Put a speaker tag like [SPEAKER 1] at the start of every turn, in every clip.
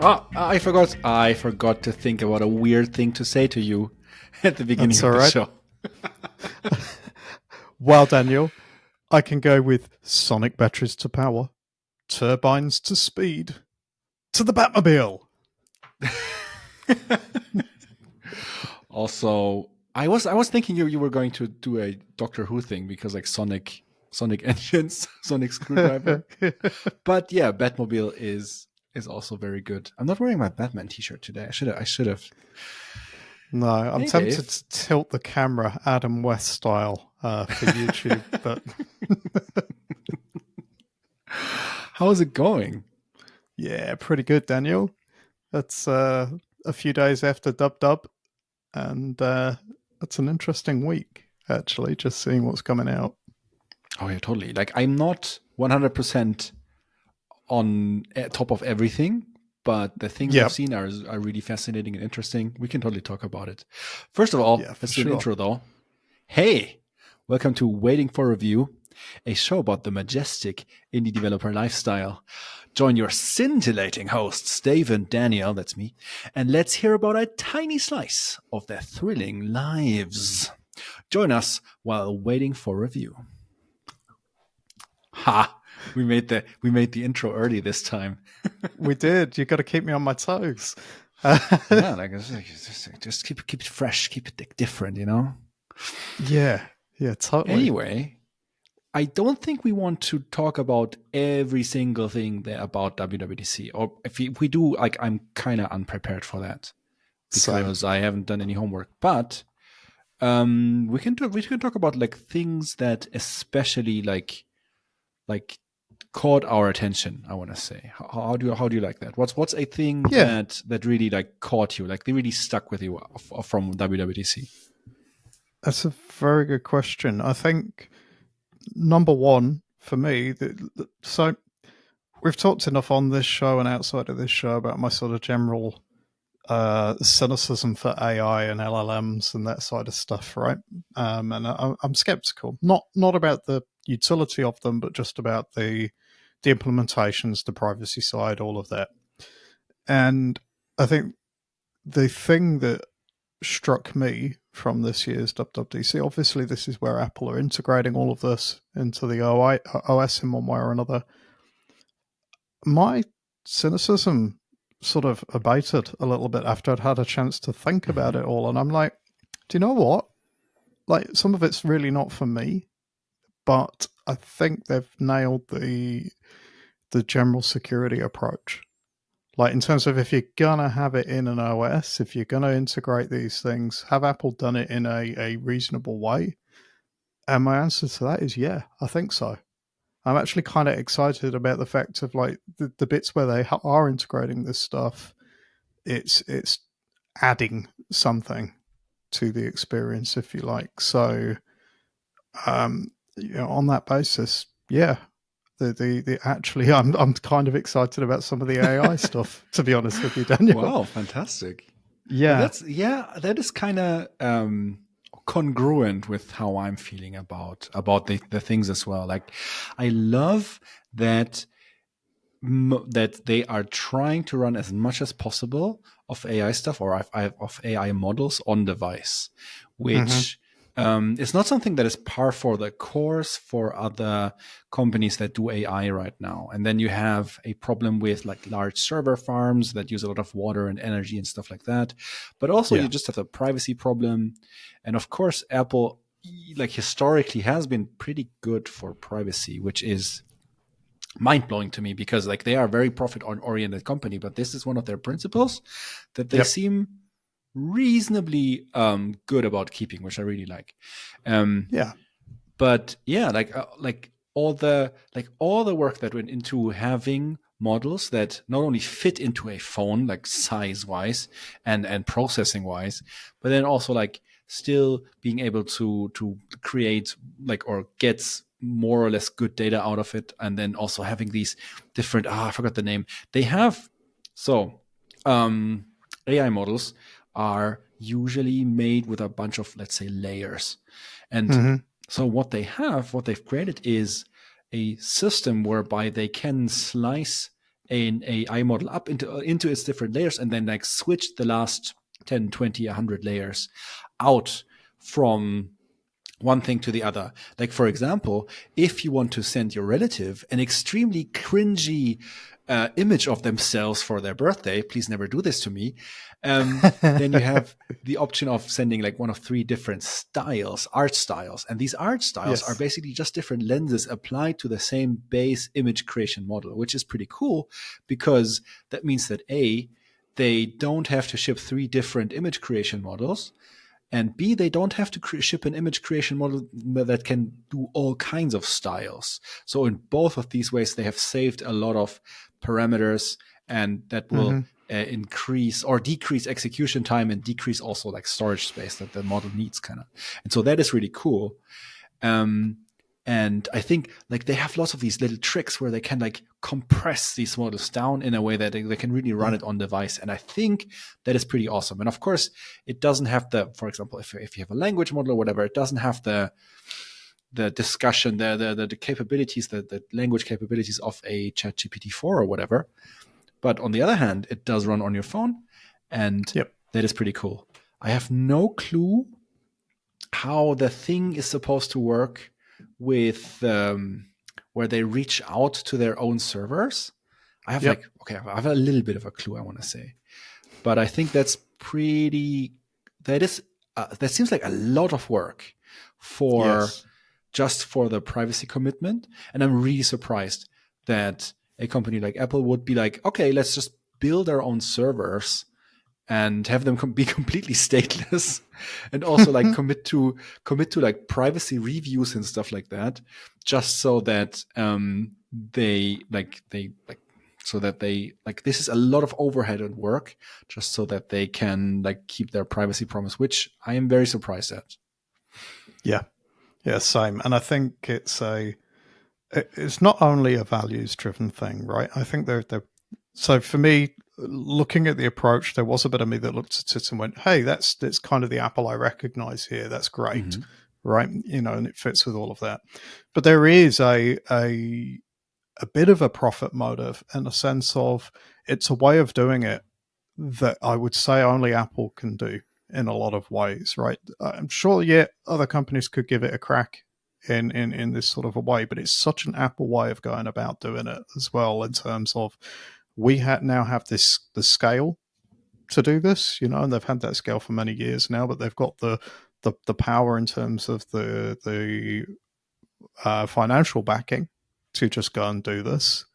[SPEAKER 1] Oh, I forgot. I forgot to think about a weird thing to say to you at the beginning
[SPEAKER 2] That's
[SPEAKER 1] of
[SPEAKER 2] all
[SPEAKER 1] the
[SPEAKER 2] right.
[SPEAKER 1] show.
[SPEAKER 2] Well, Daniel, I can go with sonic batteries to power, turbines to speed, to the Batmobile.
[SPEAKER 1] Also, I was thinking you were going to do a Doctor Who thing because like Sonic engines, Sonic screwdriver. But yeah, Batmobile is also very good. I'm not wearing my Batman t-shirt today. I should have.
[SPEAKER 2] No, I'm
[SPEAKER 1] Hey
[SPEAKER 2] tempted
[SPEAKER 1] Dave.
[SPEAKER 2] to tilt the camera Adam West style for YouTube, but
[SPEAKER 1] How's it going?
[SPEAKER 2] yeah, pretty good, Daniel. That's a few days after Dub Dub, and that's an interesting week, actually, just seeing what's coming out.
[SPEAKER 1] Oh yeah, totally. Like I'm not 100% on top of everything, but the things I've
[SPEAKER 2] Yep.
[SPEAKER 1] seen are really fascinating and interesting. We can totally talk about it. First of all,
[SPEAKER 2] Yeah, for
[SPEAKER 1] let's do an
[SPEAKER 2] sure.
[SPEAKER 1] intro though. Hey, welcome to Waiting for Review, a show about the majestic indie developer lifestyle. Join your scintillating hosts, Dave and Daniel, that's me, and let's hear about a tiny slice of their thrilling lives. Join us while waiting for review. Ha! We made the intro early this time.
[SPEAKER 2] We did. You got to keep me on my toes.
[SPEAKER 1] Yeah, like just keep it fresh, keep it different, you know.
[SPEAKER 2] Yeah, yeah, totally.
[SPEAKER 1] Anyway, I don't think we want to talk about every single thing there about WWDC. Or if we do, like I'm kind of unprepared for that
[SPEAKER 2] Same.
[SPEAKER 1] because I haven't done any homework. But we can talk about like things that especially like caught our attention. I want to say, how do you like that? What's a thing
[SPEAKER 2] Yeah,
[SPEAKER 1] that really like caught you, like they really stuck with you from WWDC?
[SPEAKER 2] that's a very good question. I think number one for me, so we've talked enough on this show and outside of this show about my sort of general cynicism for AI and LLMs and that side of stuff, right? And I'm skeptical, not about the utility of them, but just about the implementations, the privacy side, all of that. And I think the thing that struck me from this year's WWDC, obviously, this is where Apple are integrating all of this into the OS in one way or another. My cynicism sort of abated a little bit after I'd had a chance to think about
[SPEAKER 1] Mm-hmm.
[SPEAKER 2] it all. And I'm like, do you know what? Like, some of it's really not for me, but I think they've nailed the general security approach. Like, in terms of if you're gonna have it in an OS, if you're gonna integrate these things, have Apple done it in a reasonable way? And my answer to that is yeah, I think so. I'm actually kind of excited about the fact of like the bits where they are integrating this stuff. It's adding something to the experience, if you like. So, on that basis, yeah, the actually, I'm kind of excited about some of the AI stuff. To be honest with you, Daniel.
[SPEAKER 1] Wow, fantastic. Yeah,
[SPEAKER 2] Yeah.
[SPEAKER 1] that is kind of congruent with how I'm feeling about the things as well. Like I love that that they are trying to run as much as possible of AI stuff or of AI models on device,
[SPEAKER 2] Hmm.
[SPEAKER 1] which is not something that is par for the course for other companies that do AI right now. And then you have a problem with like large server farms that use a lot of water and energy and stuff like that. But also you
[SPEAKER 2] Yeah.
[SPEAKER 1] just have a privacy problem. And of course, Apple like historically has been pretty good for privacy, which is mind blowing to me because like they are a very profit oriented company, but this is one of their principles that they
[SPEAKER 2] Yep.
[SPEAKER 1] seem reasonably good about keeping, which I really like. Um,
[SPEAKER 2] Yeah.
[SPEAKER 1] but yeah, like all the work that went into having models that not only fit into a phone, like size wise and processing wise, but then also like still being able to create like or get more or less good data out of it, and then also having these different I forgot the name they have. So AI models are usually made with a bunch of, let's say, layers. And
[SPEAKER 2] Hmm.
[SPEAKER 1] so what they've created is a system whereby they can slice an AI model up into its different layers, and then like switch the last 10, 20, 100 layers out from one thing to the other. Like, for example, if you want to send your relative an extremely cringy image of themselves for their birthday, please never do this to me, then you have the option of sending like one of 3 different styles, art styles. And these art styles are
[SPEAKER 2] Yes.
[SPEAKER 1] basically just different lenses applied to the same base image creation model, which is pretty cool because that means that A, they don't have to ship 3 different image creation models. And B, they don't have to ship an image creation model that can do all kinds of styles. So in both of these ways, they have saved a lot of parameters, and that will increase or decrease execution time and decrease also like storage space that the model needs, kind of. And so that is really cool. And I think like they have lots of these little tricks where they can like compress these models down in a way that they can really run it on device. And I think that is pretty awesome. And of course, it doesn't have for example, if you have a language model or whatever, it doesn't have the discussion, the capabilities, the language capabilities of a ChatGPT 4 or whatever. But on the other hand, it does run on your phone, and that is pretty cool. I have no clue how the thing is supposed to work with where they reach out to their own servers. I have I have a little bit of a clue, I want to say, but I think that's pretty. That seems like a lot of work for just for the privacy commitment, and I'm really surprised that a company like Apple would be like, okay, let's just build our own servers and have them be completely stateless, and also like commit to like privacy reviews and stuff like that, just so that this is a lot of overhead and work, just so that they can like keep their privacy promise, which I am very surprised at.
[SPEAKER 2] Yeah, same. And I think it's not only a values driven thing, right? I think so for me, looking at the approach, there was a bit of me that looked at it and went, hey, that's kind of the Apple I recognize here. That's great. Right. And it fits with all of that. But there is a bit of a profit motive in the sense of it's a way of doing it that I would say only Apple can do in a lot of ways, right? I'm sure, other companies could give it a crack in this sort of a way, but it's such an Apple way of going about doing it as well, in terms of we now have the scale to do this, and they've had that scale for many years now, but they've got the power in terms of the financial backing to just go and do this.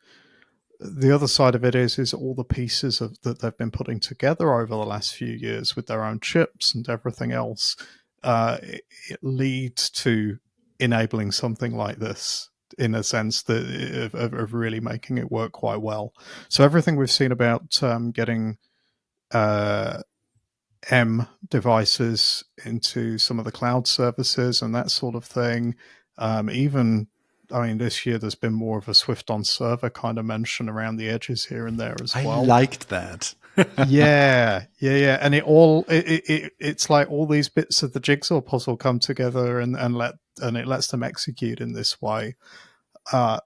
[SPEAKER 2] The other side of it is all the pieces that they've been putting together over the last few years with their own chips and everything else. It leads to enabling something like this, in a sense that of really making it work quite well. So everything we've seen about getting M devices into some of the cloud services and that sort of thing, this year there's been more of a Swift on server kind of mention around the edges here and there as well.
[SPEAKER 1] I liked that.
[SPEAKER 2] yeah. And it's like all these bits of the jigsaw puzzle come together and it lets them execute in this way. I've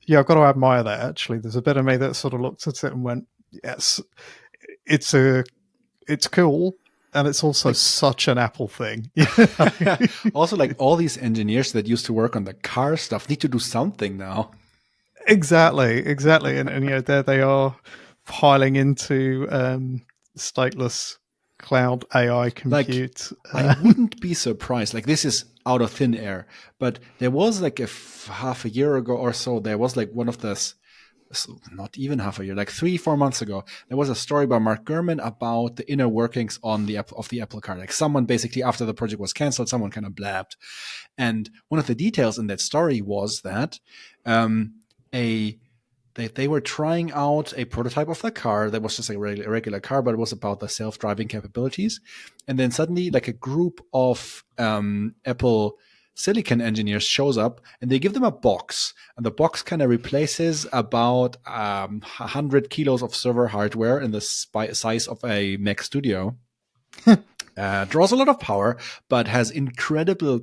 [SPEAKER 2] got to admire that, actually. There's a bit of me that sort of looked at it and went, yes, it's cool. And it's also such an Apple thing.
[SPEAKER 1] Also, like all these engineers that used to work on the car stuff need to do something now.
[SPEAKER 2] Exactly. And there they are piling into stateless cloud AI compute.
[SPEAKER 1] I wouldn't be surprised. Like, this is out of thin air, but there was like half a year ago or so, there was like one of those, not even half a year, like 3-4 months ago, there was a story by Mark Gurman about the inner workings of the Apple Car. Like, someone basically, after the project was canceled, someone kind of blabbed. And one of the details in that story was that they were trying out a prototype of the car that was just a regular car, but it was about the self-driving capabilities. And then suddenly, like, a group of Apple Silicon engineers shows up, and they give them a box, and the box kind of replaces about 100 kilos of server hardware in the size of a Mac Studio. draws a lot of power, but has incredible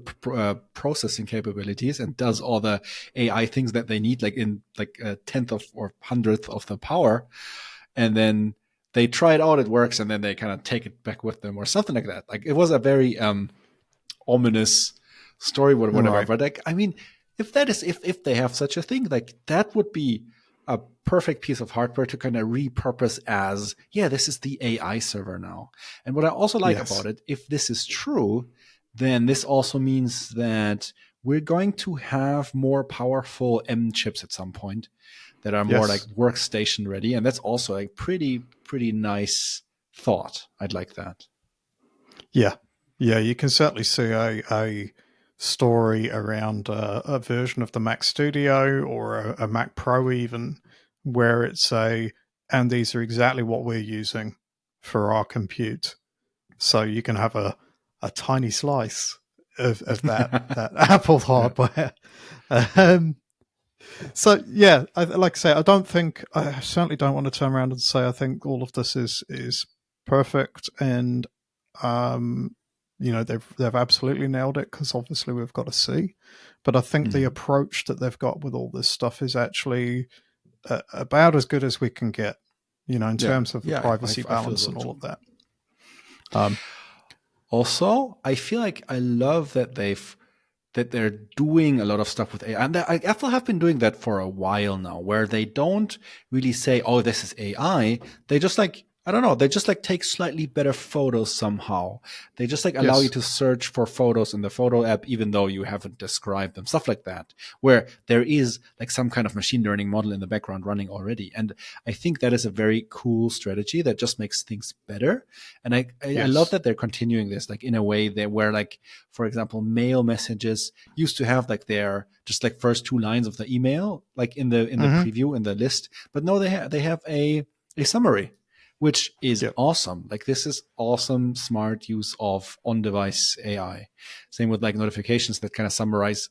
[SPEAKER 1] processing capabilities and does all the AI things that they need, like in like a tenth of or hundredth of the power. And then they try it out, it works, and then they kind of take it back with them or something like that. Like it was a very ominous story, whatever.
[SPEAKER 2] Right.
[SPEAKER 1] But like, I mean, if they have such a thing, like that would be a perfect piece of hardware to kind of repurpose as, yeah, this is the AI server now. And what I also like about it, if this is true, then this also means that we're going to have more powerful M chips at some point that are more like workstation ready. And that's also a pretty nice thought. I'd like that.
[SPEAKER 2] Yeah. Yeah, you can certainly see a story around a version of the Mac Studio or a Mac Pro even, where it's and these are exactly what we're using for our compute. So you can have a tiny slice of that Apple hardware. So yeah, like I say, I certainly don't want to turn around and say I think all of this is perfect, and they've absolutely nailed it, because obviously we've got to see. But I think the approach that they've got with all this stuff is actually about as good as we can get, in terms of the privacy balance and all of that.
[SPEAKER 1] Also, I feel like I love that they're doing a lot of stuff with AI. And Apple have been doing that for a while now, where they don't really say, oh, this is AI. They just like, I don't know, they just like take slightly better photos somehow. They just like allow you to search for photos in the photo app, even though you haven't described them, stuff like that, where there is like some kind of machine learning model in the background running already. And I think that is a very cool strategy that just makes things better. And I love that they're continuing this, like in a way where like, for example, mail messages used to have like their just like first two lines of the email, like in the preview, in the list. But no, they have a summary, which is awesome. Like this is awesome, smart use of on-device AI. Same with like notifications that kind of summarize,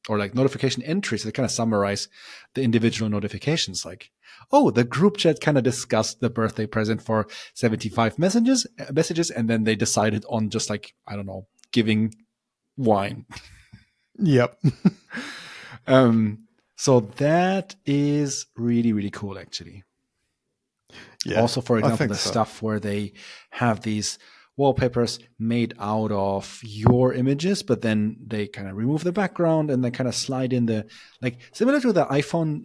[SPEAKER 1] or like notification entries that kind of summarize the individual notifications. Like, oh, the group chat kind of discussed the birthday present for 75 messages, and then they decided on just like, I don't know, giving wine.
[SPEAKER 2] Yep.
[SPEAKER 1] So that is really, really cool, actually. Yeah, also, for example, the stuff where they have these wallpapers made out of your images, but then they kind of remove the background and then kind of slide in the, like similar to the iPhone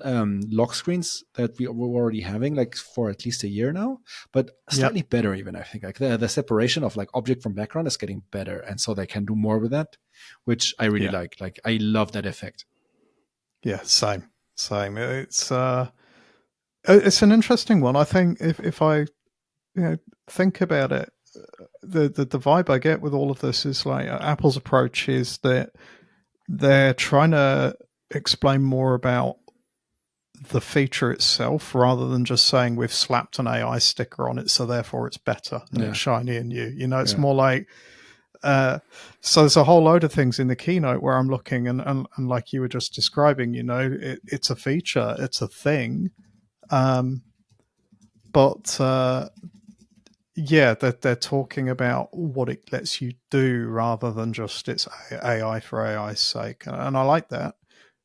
[SPEAKER 1] lock screens that we're already having like for at least a year now, but slightly better even, I think. Like the separation of like object from background is getting better. And so they can do more with that, which I really like. Like I love that effect.
[SPEAKER 2] Yeah, same. It's an interesting one. I think if I think about it, the vibe I get with all of this is like Apple's approach is that they're trying to explain more about the feature itself rather than just saying we've slapped an AI sticker on it, so therefore it's better and it's shiny and new. It's more like so there's a whole load of things in the keynote where I'm looking and like you were just describing, it's a feature, it's a thing. But they're talking about what it lets you do rather than just it's AI for AI's sake. And I like that.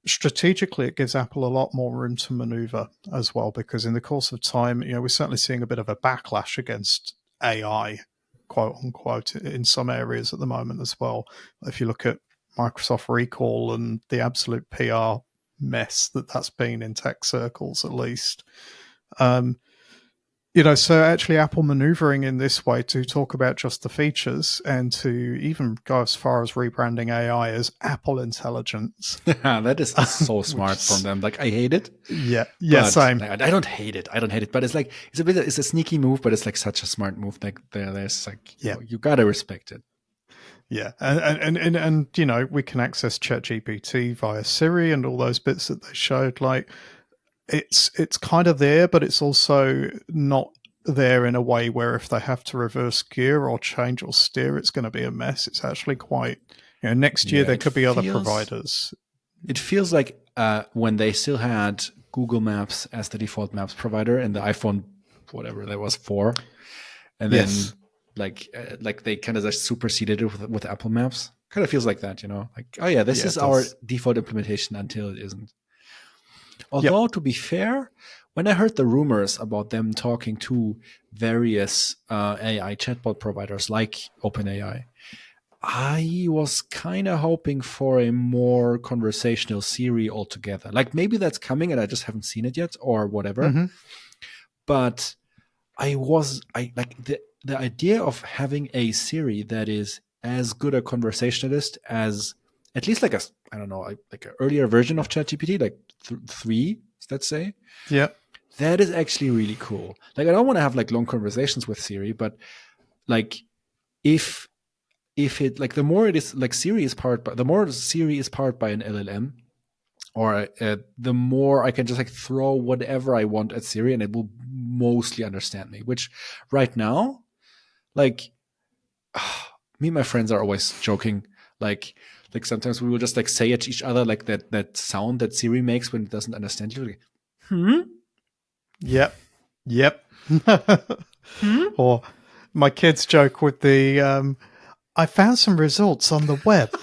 [SPEAKER 2] Strategically, it gives Apple a lot more room to maneuver as well, because in the course of time, we're certainly seeing a bit of a backlash against AI, quote unquote, in some areas at the moment as well. If you look at Microsoft recall and the absolute PR mess that's been in tech circles, at least. So actually Apple maneuvering in this way to talk about just the features and to even go as far as rebranding AI as Apple Intelligence.
[SPEAKER 1] That is so smart from them. Like I hate it.
[SPEAKER 2] Yeah, same.
[SPEAKER 1] I don't hate it. But it's like it's a sneaky move, but it's like such a smart move. Like there's like you gotta respect it.
[SPEAKER 2] Yeah, and we can access ChatGPT via Siri and all those bits that they showed. Like it's kind of there, but it's also not there in a way where if they have to reverse gear or change or steer, it's going to be a mess. It's actually quite, next year there could be other providers.
[SPEAKER 1] It feels like when they still had Google Maps as the default maps provider and the iPhone, whatever that was 4, and then like they kind of just superseded it with Apple Maps. Kind of feels like that, like, oh yeah, this is
[SPEAKER 2] it
[SPEAKER 1] our
[SPEAKER 2] does.
[SPEAKER 1] default implementation until it isn't.
[SPEAKER 2] Yep.
[SPEAKER 1] Although, to be fair, when I heard the rumors about them talking to various AI chatbot providers like OpenAI, I was kind of hoping for a more conversational Siri altogether. Like maybe that's coming and I just haven't seen it yet or whatever.
[SPEAKER 2] Mm-hmm.
[SPEAKER 1] But I like the idea of having a Siri that is as good a conversationalist as at least like I don't know, like an earlier version of ChatGPT, like 3, let's say.
[SPEAKER 2] Yep.
[SPEAKER 1] That is actually really cool. Like I don't want to have like long conversations with Siri, but like if it like the more it is like the more Siri is powered by an LLM, or the more I can just like throw whatever I want at Siri and it will mostly understand me. Which right now, like me and my friends are always joking, like sometimes we will just like say at each other like that sound that Siri makes when it doesn't understand you. Like,
[SPEAKER 2] Yep. Yep.
[SPEAKER 1] Hmm?
[SPEAKER 2] Or my kids joke with the I found some results on the web.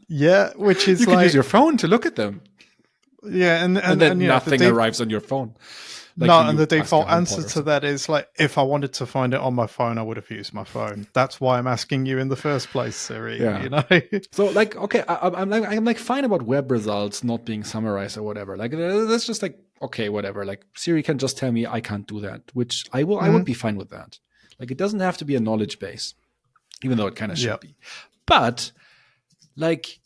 [SPEAKER 2] Yeah, which is
[SPEAKER 1] You can
[SPEAKER 2] like,
[SPEAKER 1] use your phone to look at them,
[SPEAKER 2] yeah, and
[SPEAKER 1] then
[SPEAKER 2] you know,
[SPEAKER 1] nothing arrives on your phone. Like
[SPEAKER 2] no,
[SPEAKER 1] when
[SPEAKER 2] and
[SPEAKER 1] you
[SPEAKER 2] the
[SPEAKER 1] ask your
[SPEAKER 2] default
[SPEAKER 1] HomePod
[SPEAKER 2] answer
[SPEAKER 1] or
[SPEAKER 2] to
[SPEAKER 1] something.
[SPEAKER 2] that is like, if I wanted to find it on my phone, I would have used my phone. That's why I'm asking you in the first place, Siri.
[SPEAKER 1] Yeah.
[SPEAKER 2] You know.
[SPEAKER 1] So like, okay, I'm like fine about web results not being summarized or whatever. Like that's just like, okay, whatever. Like Siri can just tell me I can't do that, which I would be fine with that. Like it doesn't have to be a knowledge base, even though it kind of should
[SPEAKER 2] Yep.
[SPEAKER 1] be. But like,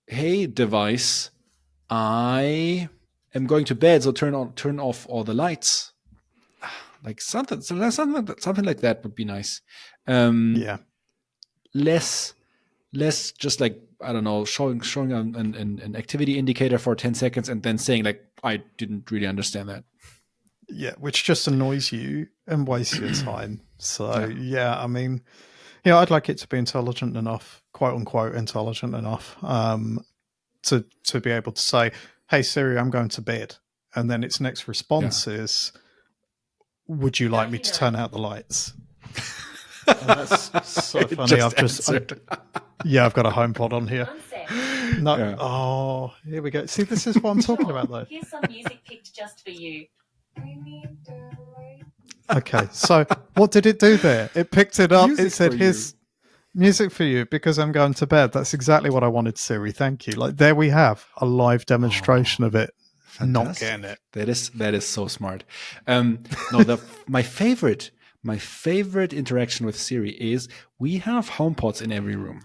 [SPEAKER 1] hey device, I am going to bed, so turn off all the lights. Like something like that would be nice.
[SPEAKER 2] Yeah.
[SPEAKER 1] Less just like, I don't know, showing an activity indicator for 10 seconds and then saying like, I didn't really understand that.
[SPEAKER 2] Yeah, which just annoys you and wastes your time. So yeah, I mean, yeah, I'd like it to be intelligent enough, quote unquote, intelligent enough, to be able to say, "Hey Siri, I'm going to bed," and then its next response is, "Would you like me to turn out the lights?" And that's so funny. I've got a HomePod on here. No, oh, here we go. See, this is what I'm talking about, though.
[SPEAKER 3] Here's some music picked just for you.
[SPEAKER 2] Okay, so what did it do there? It picked it up.
[SPEAKER 1] Music
[SPEAKER 2] It said,
[SPEAKER 1] for
[SPEAKER 2] "Here's music for you," because I'm going to bed. That's exactly what I wanted, Siri. Thank you. Like, there we have a live demonstration of it.
[SPEAKER 1] Fantastic.
[SPEAKER 2] Not getting it.
[SPEAKER 1] That is so smart. No, my favorite interaction with Siri is we have HomePods in every room.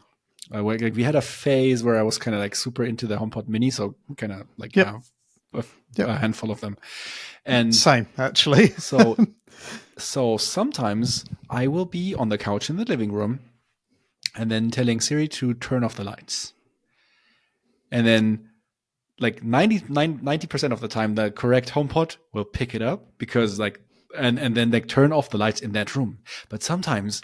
[SPEAKER 1] We had a phase where I was kind of like super into the HomePod Mini, so kind of like have a handful of them. And
[SPEAKER 2] same, actually.
[SPEAKER 1] So sometimes I will be on the couch in the living room and then telling Siri to turn off the lights. And then like 90% of the time, the correct HomePod will pick it up because like, and then like turn off the lights in that room. But sometimes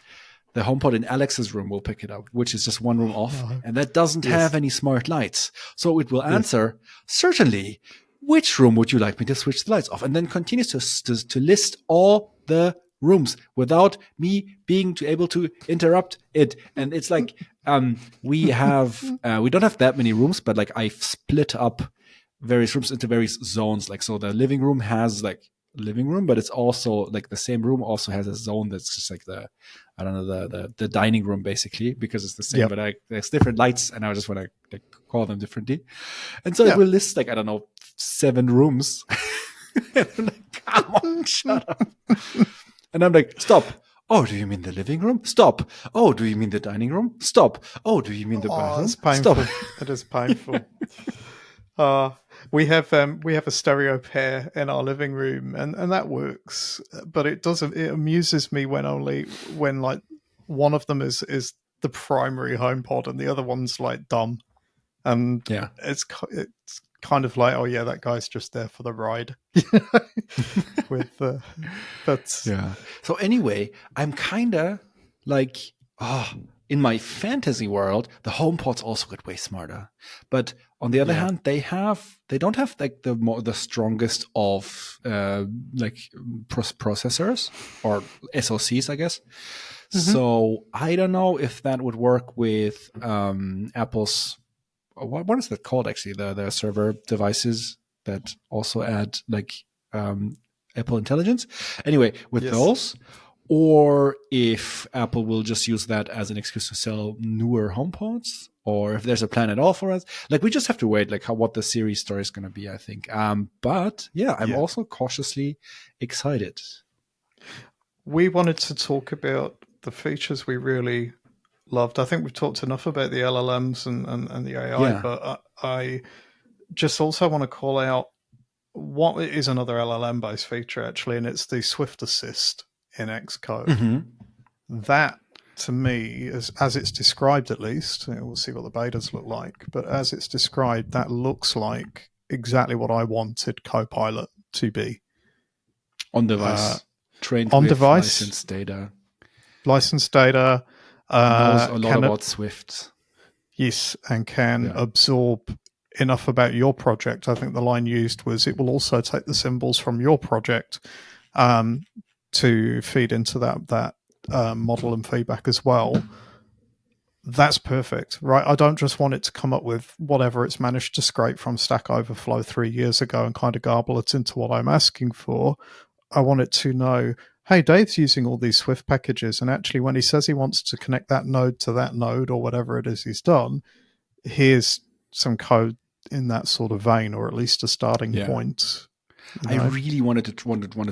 [SPEAKER 1] the HomePod in Alex's room will pick it up, which is just one room off, and that doesn't have any smart lights. So it will answer, certainly, which room would you like me to switch the lights off? And then continues to list all the rooms without me being able to interrupt it. And it's like, we don't have that many rooms, but like I've split up various rooms into various zones. Like, so the living room has like living room, but it's also like the same room also has a zone that's just like the dining room basically, because it's the same, but there's different lights and I just want to like call them differently. And so it will list like, I don't know, 7 rooms. And I'm like, come on, shut up. And I'm like, stop. Oh, do you mean the living room? Stop. Oh, do you mean the dining room? Stop. Oh, do you mean the bathroom?
[SPEAKER 2] It's painful.
[SPEAKER 1] Stop.
[SPEAKER 2] It is painful. We have a stereo pair in our living room, and that works. But it doesn't. It amuses me when like one of them is the primary HomePod and the other one's like dumb, and it's kind of like, oh yeah, that guy's just there for the ride. So anyway,
[SPEAKER 1] I'm kind of like, in my fantasy world, the HomePods also get way smarter. But on the other hand, they don't have like the strongest of processors or SoCs, I guess. So I don't know if that would work with Apple's. What is that called actually? The server devices that also add like Apple Intelligence. Anyway, with those. Or if Apple will just use that as an excuse to sell newer HomePods, or if there's a plan at all for us. Like, we just have to wait, like, what the series story is going to be, I think. But yeah, I'm also cautiously excited.
[SPEAKER 2] We wanted to talk about the features we really loved. I think we've talked enough about the LLMs and the AI, but I just also want to call out what is another LLM-based feature, actually, and it's the Swift Assist in Xcode. That, to me, as it's described at least, we'll see what the betas look like, but as it's described, that looks like exactly what I wanted Copilot to be.
[SPEAKER 1] On device. Trained
[SPEAKER 2] on
[SPEAKER 1] with
[SPEAKER 2] device.
[SPEAKER 1] licensed data.
[SPEAKER 2] Licensed data.
[SPEAKER 1] Knows a lot about Swift.
[SPEAKER 2] Yes, and can absorb enough about your project. I think the line used was, it will also take the symbols from your project to feed into that model and feedback as well. That's perfect, right? I don't just want it to come up with whatever it's managed to scrape from Stack Overflow 3 years ago and kind of garble it into what I'm asking for. I want it to know, hey, Dave's using all these Swift packages, and actually when he says he wants to connect that node to that node or whatever it is he's done, here's some code in that sort of vein, or at least a starting point.
[SPEAKER 1] I really wanted to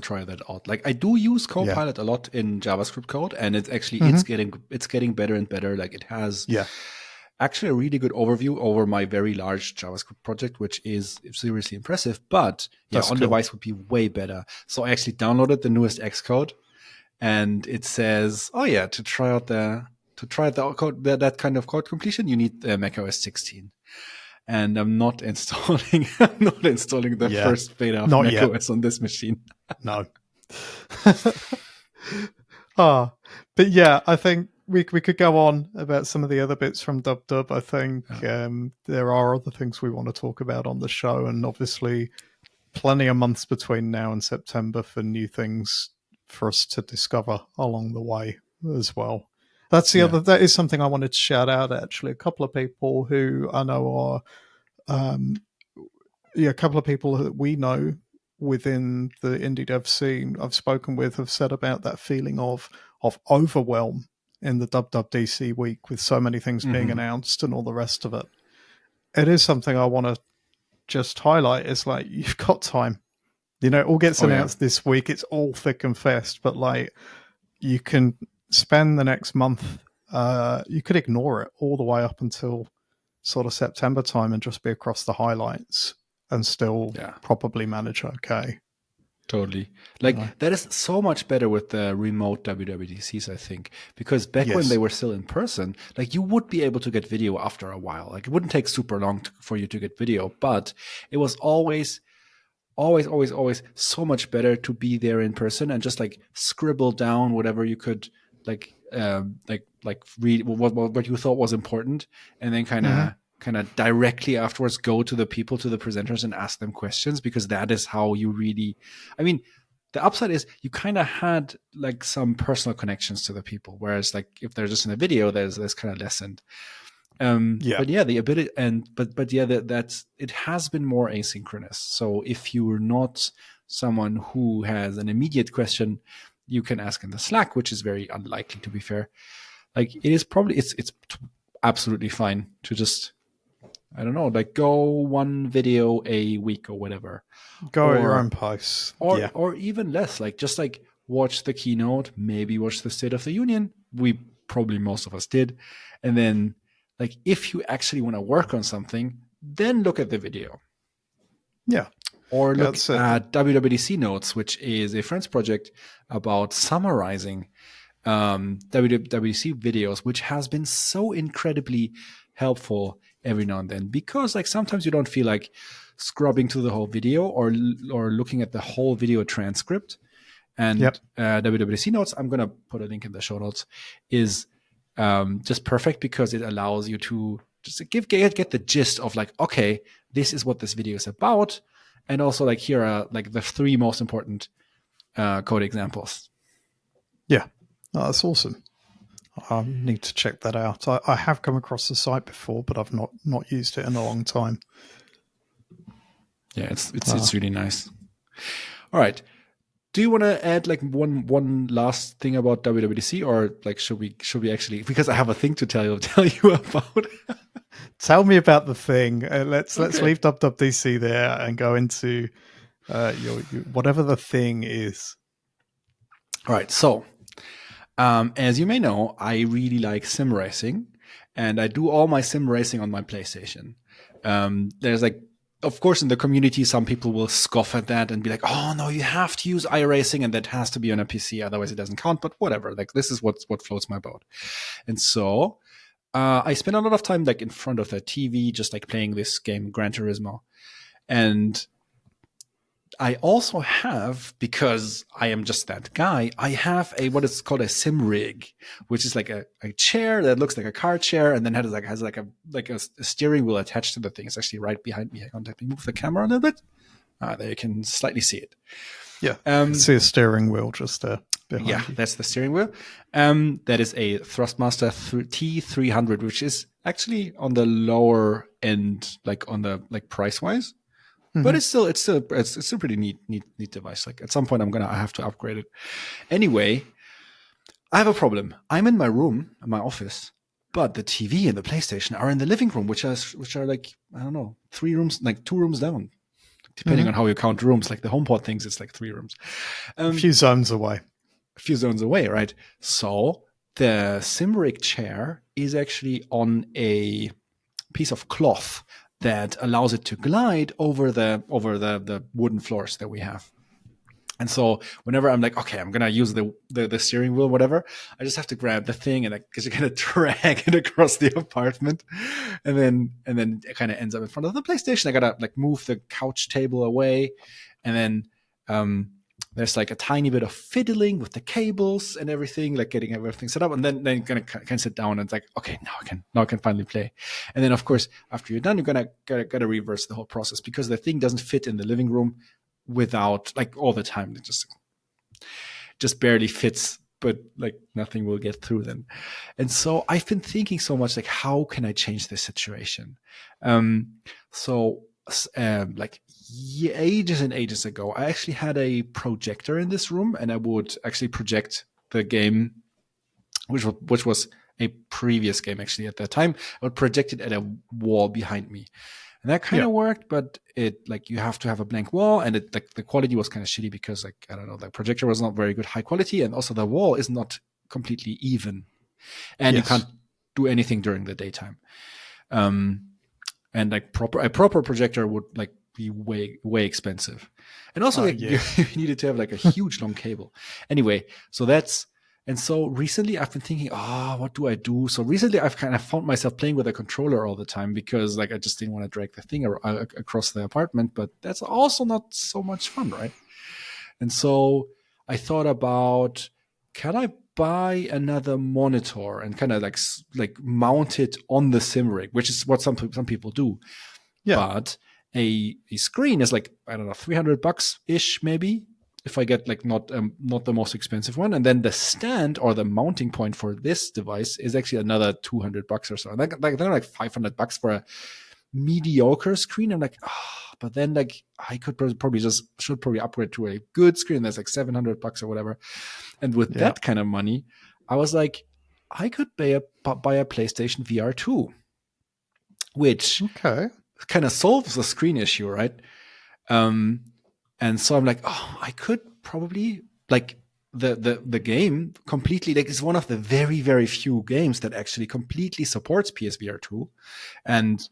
[SPEAKER 1] try that out. Like, I do use Copilot a lot in JavaScript code, and it's actually it's getting better and better. Like, it has actually a really good overview over my very large JavaScript project, which is seriously impressive. But on device would be way better. So I actually downloaded the newest Xcode, and it says, to try out the code, that kind of code completion, you need macOS 16. And I'm not installing the first beta of macOS on this machine.
[SPEAKER 2] No. But yeah, I think we could go on about some of the other bits from DubDub. I think there are other things we want to talk about on the show, and obviously plenty of months between now and September for new things for us to discover along the way as well. That's the other. That is something I wanted to shout out. Actually, a couple of people who I know are, a couple of people that we know within the indie dev scene I've spoken with have said about that feeling of overwhelm in the WWDC week with so many things being announced and all the rest of it. It is something I want to just highlight. It's like, you've got time. It all gets announced this week. It's all thick and fast, but like, you can spend the next month, you could ignore it all the way up until sort of September time and just be across the highlights and still probably manage okay.
[SPEAKER 1] Totally. Like, that is so much better with the remote WWDCs, I think, because back when they were still in person, like, you would be able to get video after a while. Like, it wouldn't take super long for you to get video, but it was always so much better to be there in person and just like scribble down whatever you could read what you thought was important, and then kind of directly afterwards go to the presenters and ask them questions, because that is how you really, I mean, the upside is you kind of had like some personal connections to the people, whereas like if they're just in a video, there's kind of lessened. But yeah, the ability that's it has been more asynchronous. So if you're not someone who has an immediate question, you can ask in the Slack, which is very unlikely, to be fair. Like, it is probably it's absolutely fine to just, I don't know, like, go one video a week or whatever.
[SPEAKER 2] Go at your own pace.
[SPEAKER 1] Or even less, like, just like watch the keynote, maybe watch the State of the Union. We probably, most of us did. And then, like, if you actually want to work on something, then look at the video.
[SPEAKER 2] Yeah.
[SPEAKER 1] Or look at WWDC Notes, which is a friend's project about summarizing WWDC videos, which has been so incredibly helpful every now and then, because like sometimes you don't feel like scrubbing through the whole video or looking at the whole video transcript. And WWDC Notes, I'm going to put a link in the show notes, is just perfect because it allows you to just get the gist of like, okay, this is what this video is about, and also like here are like the 3 most important code examples.
[SPEAKER 2] Yeah, that's awesome. I need to check that out. I have come across the site before, but I've not used it in a long time.
[SPEAKER 1] Yeah, it's really nice. All right. Do you want to add like one last thing about WWDC, or like should we actually, because I have a thing to tell you about.
[SPEAKER 2] Tell me about the thing. Let's leave WWDC there and go into your whatever the thing is.
[SPEAKER 1] All right. So, as you may know, I really like sim racing, and I do all my sim racing on my PlayStation. There's like, of course, in the community, some people will scoff at that and be like, "Oh no, you have to use iRacing, and that has to be on a PC, otherwise it doesn't count." But whatever. Like, this is what floats my boat. And so, I spend a lot of time like in front of the TV, just like playing this game, Gran Turismo, and I also have, because I am just that guy, I have what is called a sim rig, which is like a chair that looks like a car chair, and then has a steering wheel attached to the thing. It's actually right behind me. Let me move the camera a little bit. There you can slightly see it.
[SPEAKER 2] Yeah, I can see a steering wheel just there behind you.
[SPEAKER 1] That's the steering wheel. That is a Thrustmaster T300, which is actually on the lower end, like on the like price wise. But it's still a pretty neat device. Like at some point I have to upgrade it. Anyway, I have a problem. I'm in my room, in my office, but the TV and the PlayStation are in the living room, which are like, I don't know, 3 rooms, like 2 rooms down, depending on how you count rooms. Like the HomePod thinks it's like 3 rooms.
[SPEAKER 2] A few zones away.
[SPEAKER 1] Right? So the SimRig chair is actually on a piece of cloth that allows it to glide over the wooden floors that we have. And so whenever I'm like, okay, I'm gonna use the steering wheel, whatever, I just have to grab the thing and because you're gonna drag it across the apartment, and then it kind of ends up in front of the PlayStation. I gotta like move the couch table away, and then there's like a tiny bit of fiddling with the cables and everything, like getting everything set up, and then can sit down and it's like, okay, now I can finally play. And then of course after you're done, you're gotta reverse the whole process because the thing doesn't fit in the living room without like all the time. It just barely fits, but like nothing will get through then. And so I've been thinking so much like, how can I change this situation? Like ages and ages ago, I actually had a projector in this room, and I would actually project the game, which was a previous game actually at that time. I would project it at a wall behind me. And that kind of worked, but it like you have to have a blank wall, and it like the quality was kind of shitty because like I don't know, the projector was not very good high quality, and also the wall is not completely even, and you can't do anything during the daytime. And like a proper projector would like be way expensive, and also you needed to have like a huge long cable. Anyway, so recently I've been thinking, what do I do? So recently I've kind of found myself playing with a controller all the time because like I just didn't want to drag the thing across the apartment, but that's also not so much fun, right? And so I thought about, can I buy another monitor and kind of like mount it on the sim rig, which is what some people do. Yeah. But a screen is like, I don't know, $300 ish maybe, if I get like not the most expensive one. And then the stand or the mounting point for this device is actually another $200 or so. And they're like $500 for a mediocre screen. I'm like, but then like I could should probably upgrade to a good screen that's like $700 or whatever. And with that kind of money, I was like, I could buy a PlayStation VR 2, which kind of solves the screen issue, right? And so I'm like, I could probably like the game completely, like it's one of the very, very few games that actually completely supports PSVR 2. And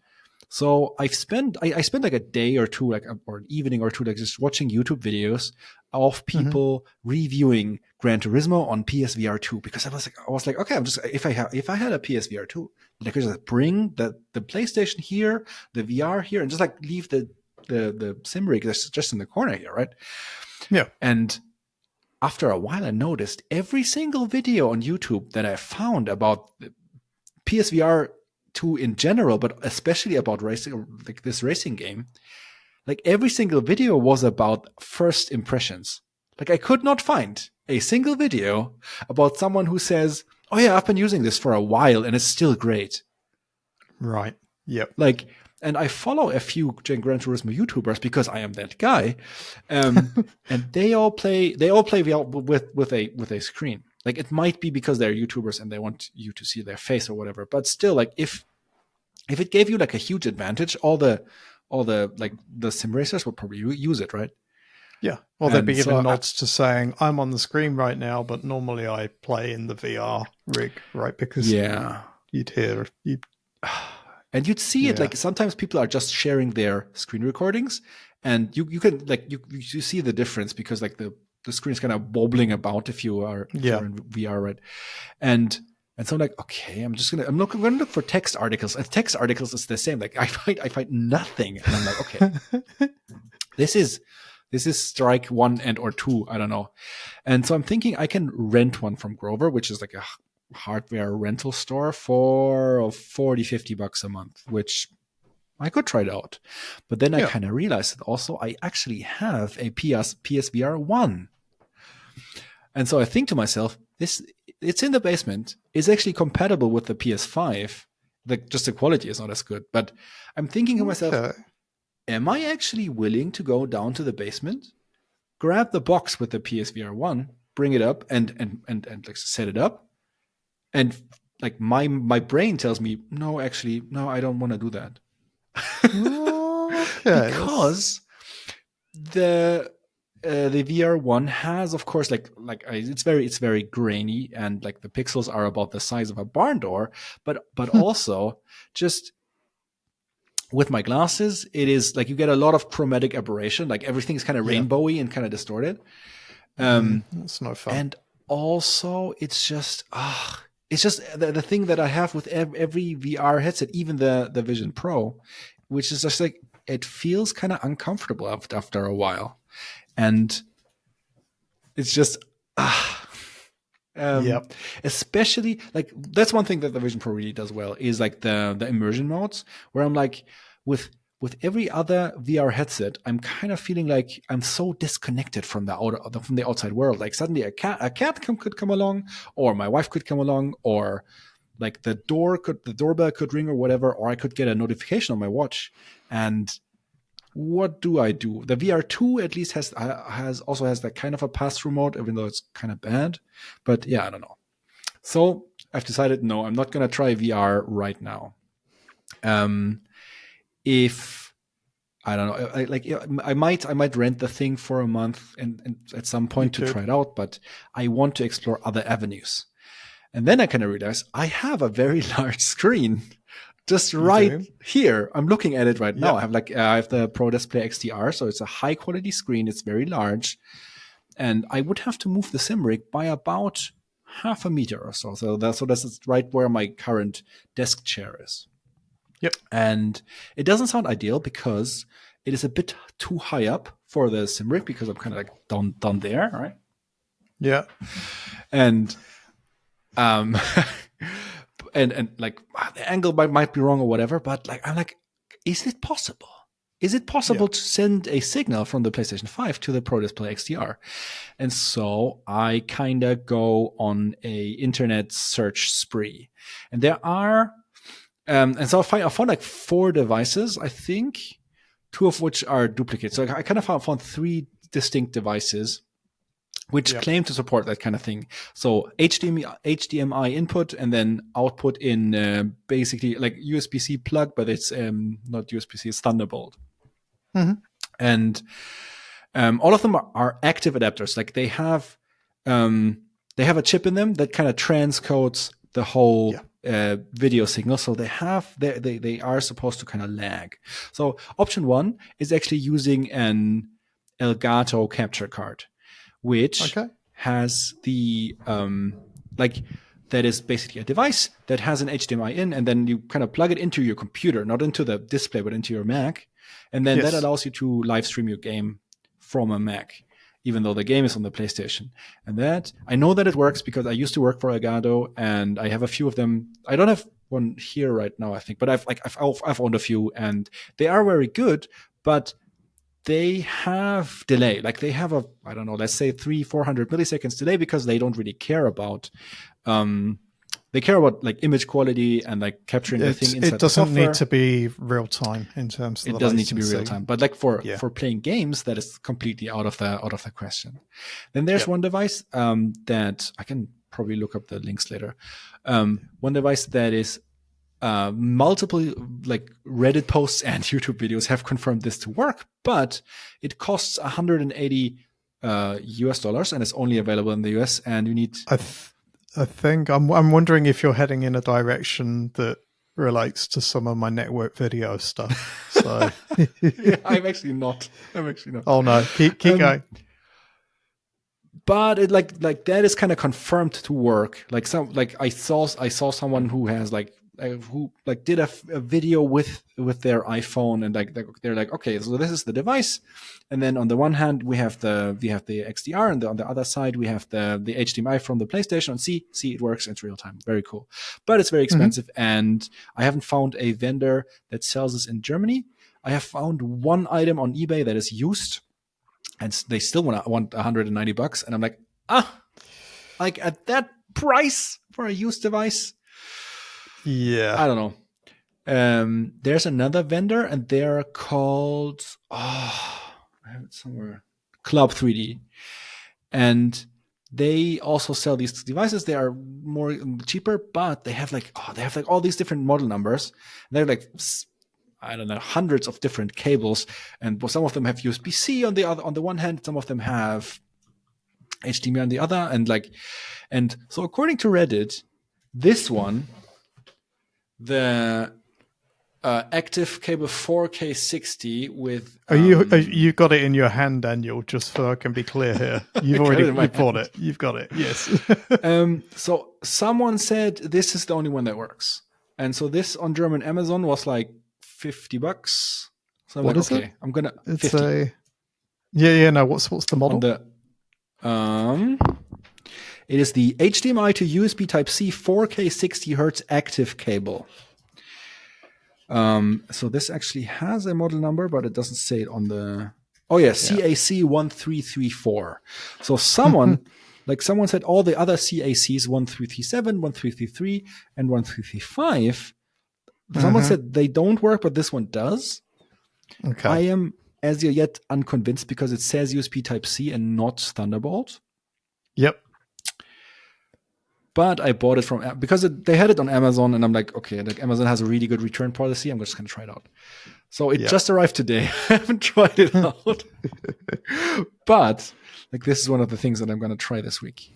[SPEAKER 1] so I spent like a day or two, or an evening or two, like just watching YouTube videos of people reviewing Gran Turismo on PSVR 2, because I was like, okay, if I had a PSVR 2, I could just bring the PlayStation here, the VR here, and just like leave the sim rig that's just in the corner here, right? Yeah. And after a while, I noticed every single video on YouTube that I found about PSVR 2 in general, but especially about racing, like this racing game, like every single video was about first impressions. Like I could not find a single video about someone who says, "Oh yeah, I've been using this for a while and it's still great."
[SPEAKER 2] Right. Yep.
[SPEAKER 1] Like, and I follow a few Gran Turismo YouTubers because I am that guy, and they all play VR with a screen. Like it might be because they're YouTubers and they want you to see their face or whatever, but still, like if it gave you like a huge advantage, all the like the sim racers would probably use it, right?
[SPEAKER 2] Yeah. Well, they'd be
[SPEAKER 1] And so
[SPEAKER 2] giving nods to saying, I'm on the screen right now, but normally I play in the VR rig, right? Because you'd hear you.
[SPEAKER 1] And you'd see it, like sometimes people are just sharing their screen recordings, and you can like you see the difference because like the screen's kind of wobbling about if you're in VR, right? And so I'm like, okay, I'm not going to look for text articles. And text articles is the same. Like I find nothing, and I'm like, okay, this is strike one and or two, I don't know. And so I'm thinking I can rent one from Grover, which is like a hardware rental store for $40-50 a month, which I could try it out. But then I kind of realized that also I actually have a PSVR 1. And so I think to myself, it's in the basement. It's actually compatible with the PS5. Just the quality is not as good. But I'm thinking to myself, am I actually willing to go down to the basement, grab the box with the PSVR 1, bring it up and like set it up? And like my brain tells me, no, I don't want to do that. Because the VR1 has, of course, it's very grainy, and like the pixels are about the size of a barn door, but also just with my glasses, it is like you get a lot of chromatic aberration, like everything's kind of rainbowy and kind of distorted.
[SPEAKER 2] That's no fun.
[SPEAKER 1] And also it's just the thing that I have with every VR headset, even the Vision Pro, which is just like, it feels kind of uncomfortable after a while. And it's just, especially like, that's one thing that the Vision Pro really does well is like the immersion modes, where I'm like, with every other VR headset, I'm kind of feeling like I'm so disconnected from the outside world. Like suddenly a cat could come along, or my wife could come along, or like the doorbell could ring or whatever, or I could get a notification on my watch. And what do I do? The VR2 at least has that kind of a pass-through mode, even though it's kind of bad. But yeah, I don't know. So I've decided, no, I'm not going to try VR right now. If I don't know, I might rent the thing for a month and at some point to try it out, but I want to explore other avenues. And then I kind of realize I have a very large screen just right here. I'm looking at it right now. I have the Pro Display XDR, so it's a high quality screen. It's very large, and I would have to move the sim rig by about half a meter or so. So that's right where my current desk chair is.
[SPEAKER 2] Yep.
[SPEAKER 1] And it doesn't sound ideal because it is a bit too high up for the sim rig, because I'm kind of like down there, right?
[SPEAKER 2] Yeah.
[SPEAKER 1] And and like the angle might be wrong or whatever, but like I'm like, is it possible? Is it possible to send a signal from the PlayStation 5 to the Pro Display XDR? And so I kind of go on a internet search spree, and there are. And so I found like 4 devices, I think, 2 of which are duplicates. So I kind of found 3 distinct devices which claim to support that kind of thing. So HDMI input, and then output in basically like USB-C plug, but it's not USB-C, it's Thunderbolt.
[SPEAKER 2] Mm-hmm.
[SPEAKER 1] And all of them are active adapters. Like they have a chip in them that kind of transcodes the whole video signal. So they are supposed to kind of lag. So option 1 is actually using an Elgato capture card, which has the that is basically a device that has an HDMI in, and then you kind of plug it into your computer, not into the display, but into your Mac. And then that allows you to live stream your game from a Mac. even though the game is on the PlayStation. And that I know that it works because I used to work for Elgato, and I have a few of them. I don't have one here right now, I think, but I've owned a few, and they are very good, but they have delay. Like they have I don't know, let's say 300-400 milliseconds delay, because they don't really care about they care about like image quality and like capturing the thing inside
[SPEAKER 2] it doesn't
[SPEAKER 1] the software.
[SPEAKER 2] need to be real time in terms of
[SPEAKER 1] it doesn't need to be real time, but like for playing games, that is completely out of the question. Then there's one device that I can probably look up the links later. One device that is multiple like Reddit posts and YouTube videos have confirmed this to work, but it costs $180 US, and it's only available in the US, and you need
[SPEAKER 2] I think I'm wondering if you're heading in a direction that relates to some of my network video stuff. So
[SPEAKER 1] yeah, I'm actually not.
[SPEAKER 2] Oh no, keep going.
[SPEAKER 1] But it like that is kind of confirmed to work. Like I saw someone who has who did a video with their iPhone, and they're like, okay, so this is the device, and then on the one hand we have the XDR, and on the other side we have the HDMI from the PlayStation, and see it works, it's real time, very cool, but it's very expensive, and I haven't found a vendor that sells this in Germany. I have found one item on eBay that is used, and they still want $190, and I'm like, like at that price for a used device.
[SPEAKER 2] Yeah,
[SPEAKER 1] I don't know. There's another vendor, and they're called I have it somewhere. Club 3D, and they also sell these devices. They are more cheaper, but they have all these different model numbers. They're like, I don't know, hundreds of different cables, and some of them have USB-C on the one hand, some of them have HDMI on the other, and so according to Reddit, this one, the active cable 4K60 with.
[SPEAKER 2] You got it in your hand, Daniel? Just so I can be clear here, you've already bought it. You've got it. Yes.
[SPEAKER 1] So someone said this is the only one that works, and so this on German Amazon was like $50. So I'm
[SPEAKER 2] what
[SPEAKER 1] like,
[SPEAKER 2] is
[SPEAKER 1] okay,
[SPEAKER 2] it?
[SPEAKER 1] I'm gonna.
[SPEAKER 2] It's
[SPEAKER 1] 50.
[SPEAKER 2] No. What's the model?
[SPEAKER 1] It is the HDMI to USB Type-C 4K 60 Hz active cable. So this actually has a model number, but it doesn't say it on the. Oh yeah, CAC 1334. So someone said all the other CACs 1337, 1333, and 1335. Someone said they don't work, but this one does.
[SPEAKER 2] Okay.
[SPEAKER 1] I am as yet unconvinced because it says USB Type-C and not Thunderbolt.
[SPEAKER 2] Yep.
[SPEAKER 1] But I bought it because they had it on Amazon, and I'm like, okay, like Amazon has a really good return policy. I'm just going to try it out. So it just arrived today. I haven't tried it out, but this is one of the things that I'm going to try this week.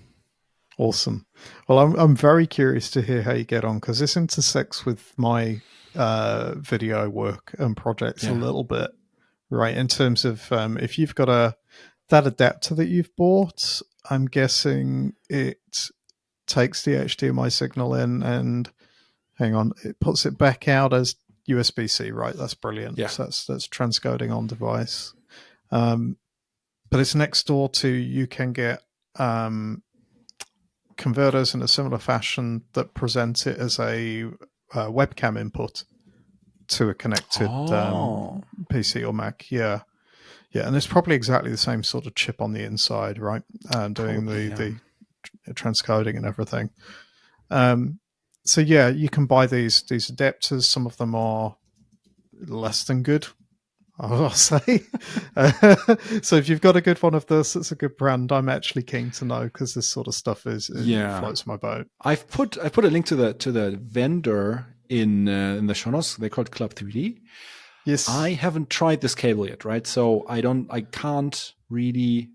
[SPEAKER 2] Awesome. Well, I'm very curious to hear how you get on, because this intersects with my video work and projects a little bit, right? In terms of if you've got that adapter that you've bought, I'm guessing it takes the HDMI signal in and it puts it back out as USB-C, right? That's brilliant.
[SPEAKER 1] Yeah.
[SPEAKER 2] So that's transcoding on device. But it's next door to, you can get converters in a similar fashion that present it as a webcam input to a connected PC or Mac. Yeah. And it's probably exactly the same sort of chip on the inside, right? Doing the transcoding and everything. So you can buy these adapters. Some of them are less than good, I'll say. So if you've got a good one of this, it's a good brand. I'm actually keen to know, because this sort of stuff floats my boat.
[SPEAKER 1] I've put a link to the vendor in the show notes. They're called Club 3D.
[SPEAKER 2] Yes.
[SPEAKER 1] I haven't tried this cable yet, right? So I can't really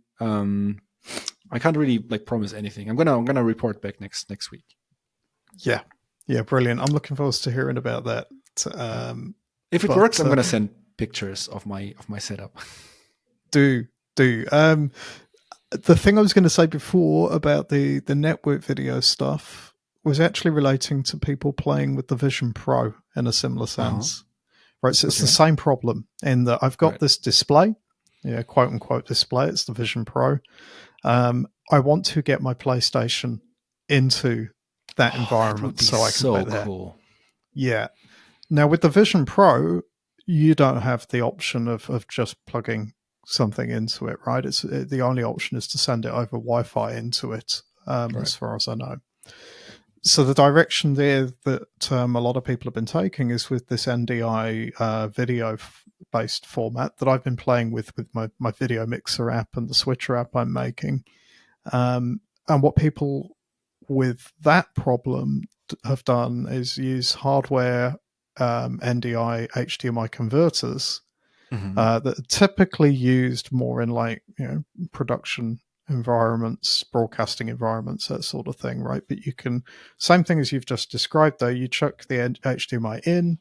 [SPEAKER 1] promise anything. I'm gonna report back next week.
[SPEAKER 2] Yeah, brilliant. I'm looking forward to hearing about that.
[SPEAKER 1] If it works, I'm gonna send pictures of my setup.
[SPEAKER 2] Do. The thing I was going to say before about the network video stuff was actually relating to people playing with the Vision Pro in a similar sense. Right, so it's the same problem in that I've got this display, quote unquote display. It's the Vision Pro. I want to get my PlayStation into that environment so I can play there.
[SPEAKER 1] Cool.
[SPEAKER 2] Yeah. Now with the Vision Pro, you don't have the option of just plugging something into it, right? It's the only option is to send it over Wi-Fi into it, as far as I know. So the direction there that a lot of people have been taking is with this NDI video-based format that I've been playing with my video mixer app and the switcher app I'm making. And what people with that problem have done is use hardware NDI HDMI converters that are typically used more in like, production environments, broadcasting environments, that sort of thing, right? But you can, same thing as you've just described though, you chuck the HDMI in,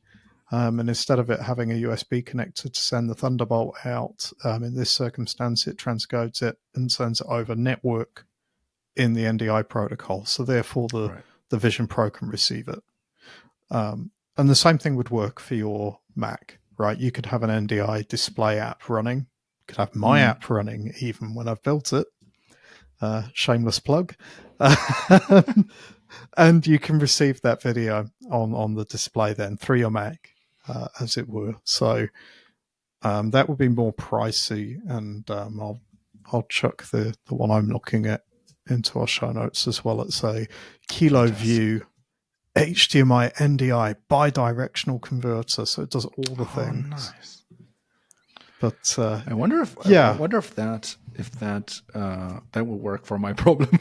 [SPEAKER 2] and instead of it having a USB connector to send the Thunderbolt out, in this circumstance, it transcodes it and sends it over network in the NDI protocol. So therefore the Vision Pro can receive it. And the same thing would work for your Mac, right? You could have an NDI display app running. You could have my app running even when I've built it. Shameless plug. And you can receive that video on the display then through your Mac, as it were. So that would be more pricey, and I'll chuck the one I'm looking at into our show notes as well. It's a KiloView HDMI NDI bi-directional converter, so it does all the things.
[SPEAKER 1] Nice.
[SPEAKER 2] But
[SPEAKER 1] I wonder if that will work for my problem.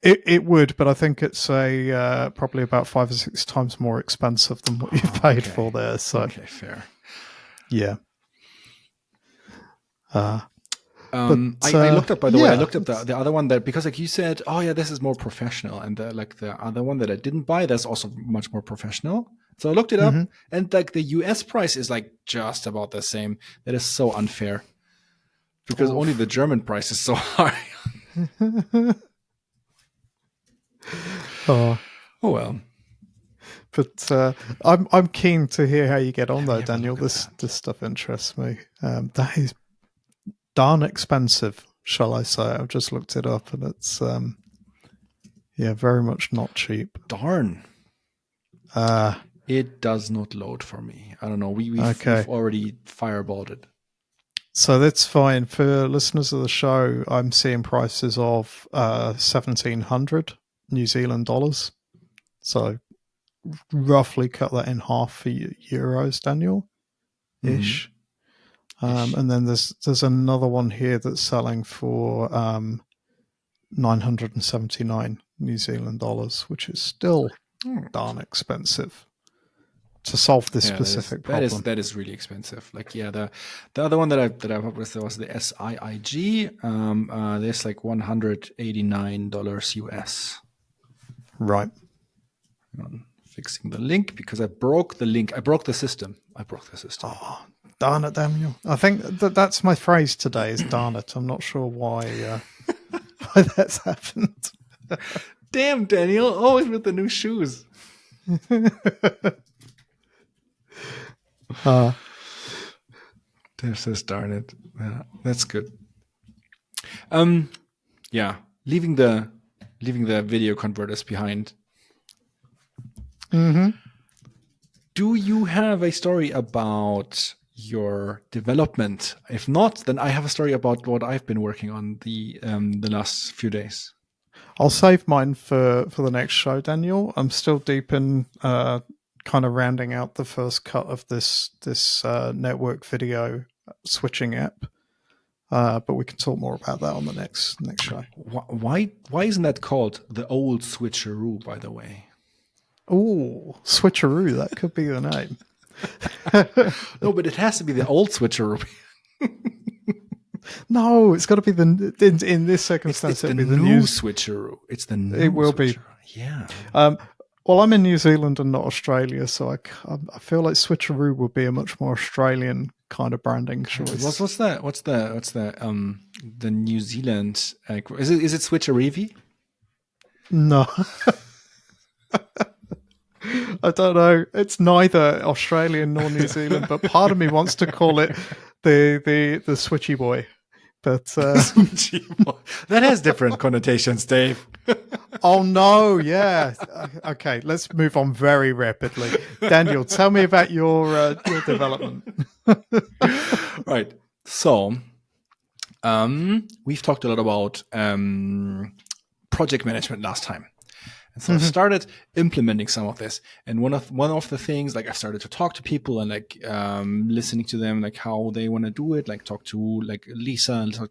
[SPEAKER 2] It would, but I think it's probably about 5 or 6 times more expensive than what you've paid for there. So
[SPEAKER 1] okay, fair.
[SPEAKER 2] Yeah.
[SPEAKER 1] I looked up, by the way, I looked up the other one that, because like you said, oh yeah, this is more professional, and the other one that I didn't buy, that's also much more professional. So I looked it up, and like the US price is like just about the same. That is so unfair, because only the German price is so high. Oh well.
[SPEAKER 2] But I'm keen to hear how you get on though, Daniel. This stuff interests me. That is darn expensive, shall I say? I've just looked it up, and it's very much not cheap.
[SPEAKER 1] Darn. It does not load for me. I don't know. We've already fireballed it.
[SPEAKER 2] So that's fine. For listeners of the show, I'm seeing prices of 1,700 New Zealand dollars. So roughly cut that in half for euros, Daniel, ish. And then there's another one here that's selling for 979 New Zealand dollars, which is still darn expensive to solve this specific problem.
[SPEAKER 1] That is really expensive. Like, the other one that I worked with was the SIIG. There's like $189 US.
[SPEAKER 2] Right.
[SPEAKER 1] I'm fixing the link because I broke the link. I broke the system.
[SPEAKER 2] Oh, darn it, Daniel. I think that's my phrase today is darn it. I'm not sure why that's happened.
[SPEAKER 1] Damn, Daniel. Always with the new shoes. There says darn it. Yeah, that's good. Leaving the video converters behind. Do you have a story about your development? If not, then I have a story about what I've been working on the last few days.
[SPEAKER 2] I'll save mine for the next show, Daniel. I'm still deep in kind of rounding out the first cut of this network video switching app. But we can talk more about that on the next show.
[SPEAKER 1] Why isn't that called the old switcheroo, by the way?
[SPEAKER 2] Oh, switcheroo, that could be the name.
[SPEAKER 1] No, but it has to be the old switcheroo.
[SPEAKER 2] No, it's got to be in this circumstance.
[SPEAKER 1] It'll be the new switcheroo. It's the new.
[SPEAKER 2] It will
[SPEAKER 1] switcheroo.
[SPEAKER 2] be.
[SPEAKER 1] Yeah.
[SPEAKER 2] Well, I'm in New Zealand and not Australia, so I feel like switcheroo would be a much more Australian kind of branding choice.
[SPEAKER 1] What's the New Zealand? Is it switchereevy?
[SPEAKER 2] No. I don't know. It's neither Australian nor New Zealand, but part of me wants to call it the switchy boy. But
[SPEAKER 1] that has different connotations, Dave.
[SPEAKER 2] oh no, yeah. Okay, let's move on very rapidly. Daniel, tell me about your development.
[SPEAKER 1] Right. So, we've talked a lot about project management last time. And so I started implementing some of this. And one of the things, like I started to talk to people and like listening to them, like how they want to do it, like talk to like Lisa and talk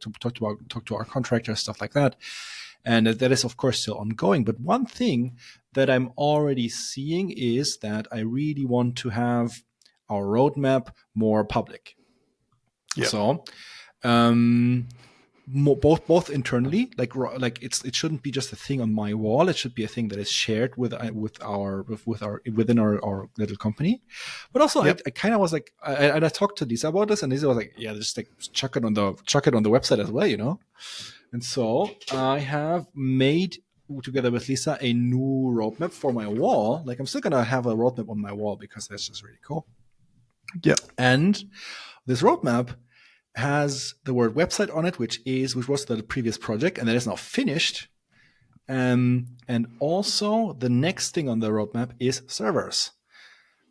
[SPEAKER 1] to our contractors, stuff like that. And that is of course still ongoing. But one thing that I'm already seeing is that I really want to have our roadmap more public.
[SPEAKER 2] Yeah.
[SPEAKER 1] So both internally, like it shouldn't be just a thing on my wall. It should be a thing that is shared within our little company. But also, I kind of was like, I talked to Lisa about this, and Lisa was like, yeah, just like chuck it on the website as well, you know. And so I have made, together with Lisa, a new roadmap for my wall. Like I'm still gonna have a roadmap on my wall because that's just really cool.
[SPEAKER 2] Yeah,
[SPEAKER 1] and this roadmap has the word website on it, which was the previous project, and that is now finished. And also the next thing on the roadmap is servers,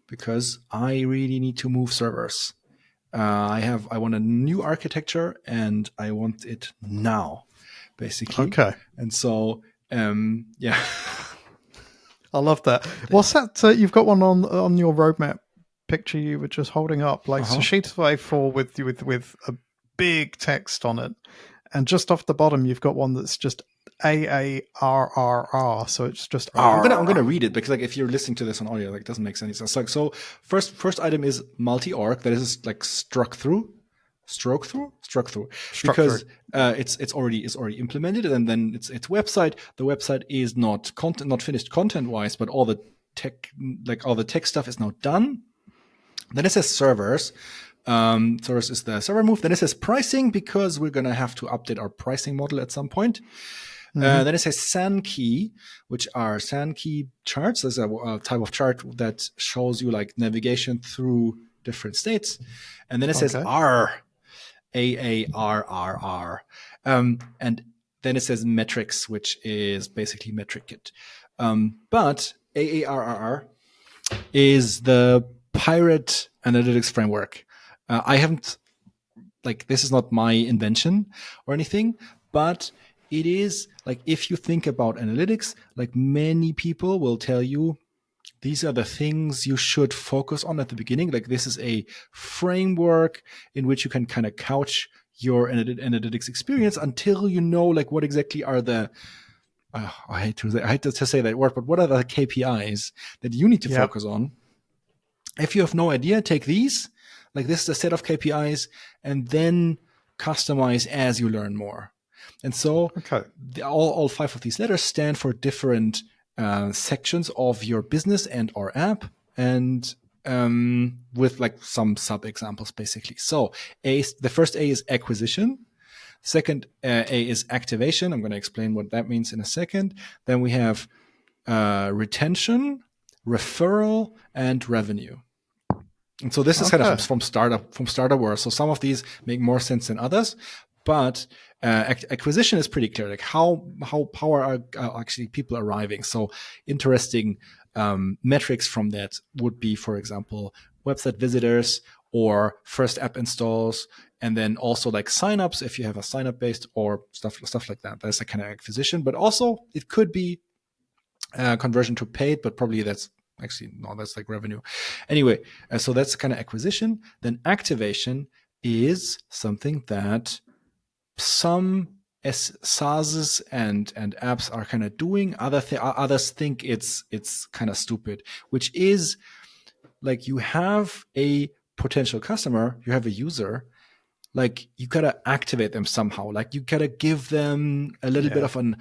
[SPEAKER 1] because I really need to move servers. I want a new architecture, and I want it now, basically.
[SPEAKER 2] Okay.
[SPEAKER 1] And so, yeah.
[SPEAKER 2] I love that. What's that? You've got one on your roadmap picture you were just holding up, like a sheet of A4 with a big text on it, and just off the bottom you've got one that's just AARRR. So it's just
[SPEAKER 1] I'm gonna read it, because like if you're listening to this on audio, like it doesn't make sense. It's like, so first item is multi-org, that is like stroke through, because it's already implemented, and then it's website. The website is not finished content wise, but all the tech stuff is now done. Then it says servers. Servers is the server move. Then it says pricing, because we're going to have to update our pricing model at some point. Then it says SAN key, which are SAN key charts. There's a type of chart that shows you like navigation through different states. And then it says AARRR. And then it says metrics, which is basically metric kit. But AARRR is the Pirate Analytics Framework. I haven't, like, this is not my invention or anything, but it is like, if you think about analytics, like many people will tell you, these are the things you should focus on at the beginning. Like this is a framework in which you can kind of couch your analytics experience until you know like what exactly are the I hate to say that word, but what are the KPIs that you need to focus on? If you have no idea, take these. Like this is a set of KPIs, and then customize as you learn more. And so all 5 of these letters stand for different sections of your business and or app, and with like some sub examples basically. So the first A is acquisition. Second A is activation. I'm going to explain what that means in a second. Then we have retention, referral, and revenue. And so this is kind of from startup. So some of these make more sense than others, but acquisition is pretty clear. Like how are actually people arriving? So interesting metrics from that would be, for example, website visitors or first app installs, and then also like signups if you have a signup based or stuff like that. That's a kind of acquisition, but also it could be conversion to paid, but probably that's like revenue. Anyway, so that's kind of acquisition. Then activation is something that some SaaSes and apps are kind of doing. Others think it's kind of stupid, which is like you have a potential customer, you have a user, like you gotta activate them somehow. Like you gotta give them a little bit of an,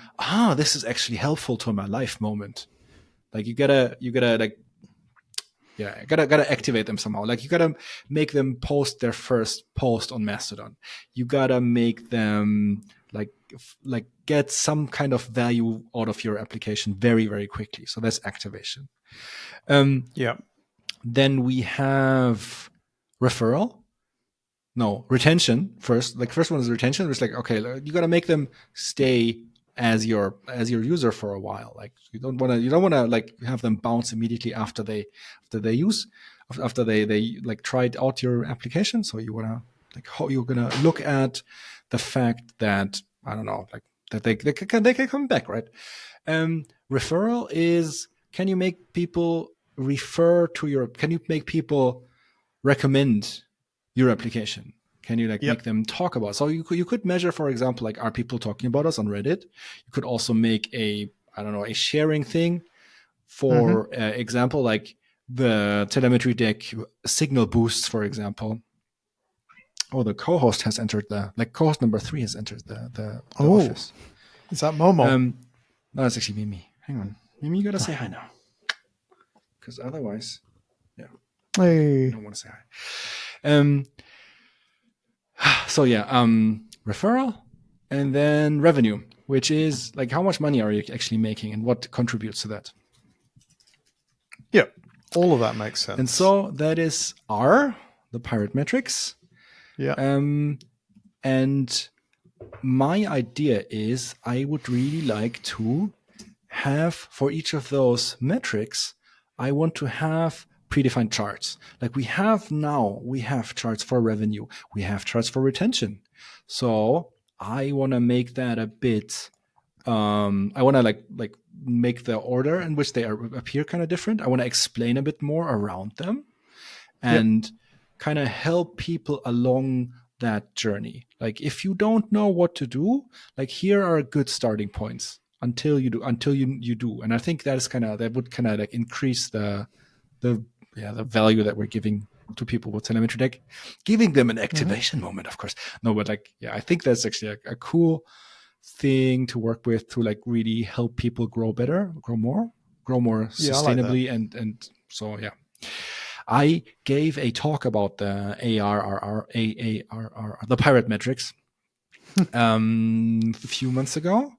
[SPEAKER 1] this is actually helpful to my life moment. Like you gotta activate them somehow. Like you gotta make them post their first post on Mastodon. You gotta make them like like get some kind of value out of your application very, very quickly. So that's activation.
[SPEAKER 2] Yeah.
[SPEAKER 1] Then we have retention first. Like first one is retention. It's like, okay, you got to make them stay as your user for a while. Like you don't want to like have them bounce immediately after they like tried out your application. So you want to like how you're going to look at the fact that, I don't know, like that they can come back, right? Referral is, can you make people recommend your application? Can you like make them talk about it? So you could measure, for example, like, are people talking about us on Reddit? You could also make a sharing thing. For example, like the TelemetryDeck signal boosts, for example. Oh, the co-host has entered co-host number 3 has entered the office.
[SPEAKER 2] Is that Momo?
[SPEAKER 1] No, it's actually Mimi. Hang on. Mimi, you gotta say hi now. Because otherwise,
[SPEAKER 2] Hey.
[SPEAKER 1] I don't want to say hi. So referral, and then revenue, which is like how much money are you actually making and what contributes to that.
[SPEAKER 2] Yeah, all of that makes sense.
[SPEAKER 1] And so that is R, the pirate metrics.
[SPEAKER 2] Yeah.
[SPEAKER 1] And my idea is I would really like to have, for each of those metrics, I want to have predefined charts. Like we have charts for revenue. We have charts for retention. So I want to make that a bit, I want to like make the order in which they appear kind of different. I want to explain a bit more around them and kind of help people along that journey. Like if you don't know what to do, like here are good starting points until you do. And I think that would kind of like increase the value that we're giving to people with TelemetryDeck, giving them an activation moment, of course. No, but I think that's actually a cool thing to work with to like really help people grow better, grow more sustainably.
[SPEAKER 2] I like
[SPEAKER 1] and so, I gave a talk about the AARRR, the pirate metrics, a few months ago.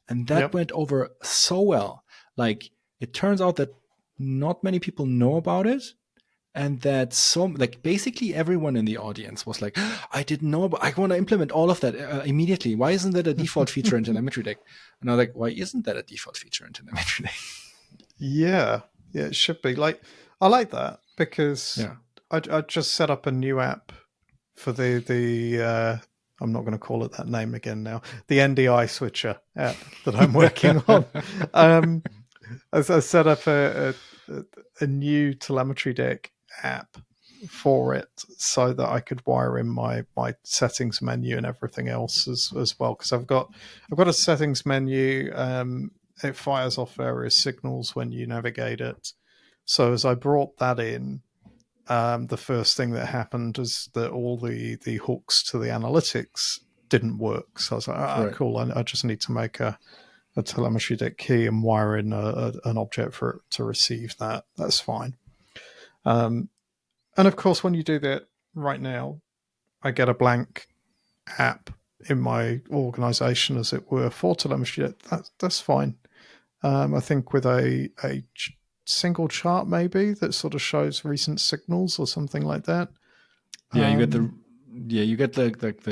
[SPEAKER 1] And that went over so well. Like it turns out that not many people know about it. And that basically everyone in the audience was like, I didn't know about, I want to implement all of that immediately. Why isn't that a default feature in TelemetryDeck? And I was like, why isn't that a default feature in TelemetryDeck?
[SPEAKER 2] Yeah, it should be. Like, I like that because I just set up a new app for the I'm not going to call it that name again now, the NDI switcher app that I'm working on. I set up a new TelemetryDeck app for it so that I could wire in my settings menu and everything else as well, because I've got a settings menu. It fires off various signals when you navigate it. So as I brought that in, the first thing that happened is that all the hooks to the analytics didn't work. So I was like, cool, I just need to make a TelemetryDeck key and wire in an object for it to receive that. That's fine. And of course, when you do that right now, I get a blank app in my organization, as it were, for TelemetryDeck. That's fine. I think with a single chart maybe that sort of shows recent signals or something like that.
[SPEAKER 1] You get the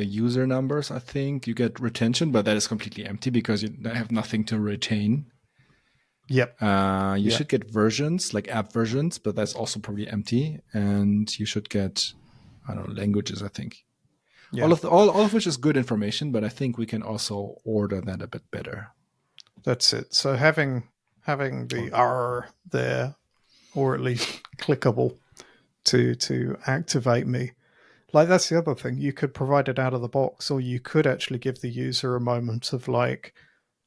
[SPEAKER 1] user numbers. I think you get retention, but that is completely empty because you have nothing to retain.
[SPEAKER 2] Yep.
[SPEAKER 1] You should get versions, like app versions, but that's also probably empty. And you should get, I don't know, languages, I think. Yeah. All of which is good information, but I think we can also order that a bit better.
[SPEAKER 2] That's it. So having the R there, or at least clickable to activate me. Like, that's the other thing. You could provide it out of the box, or you could actually give the user a moment of like,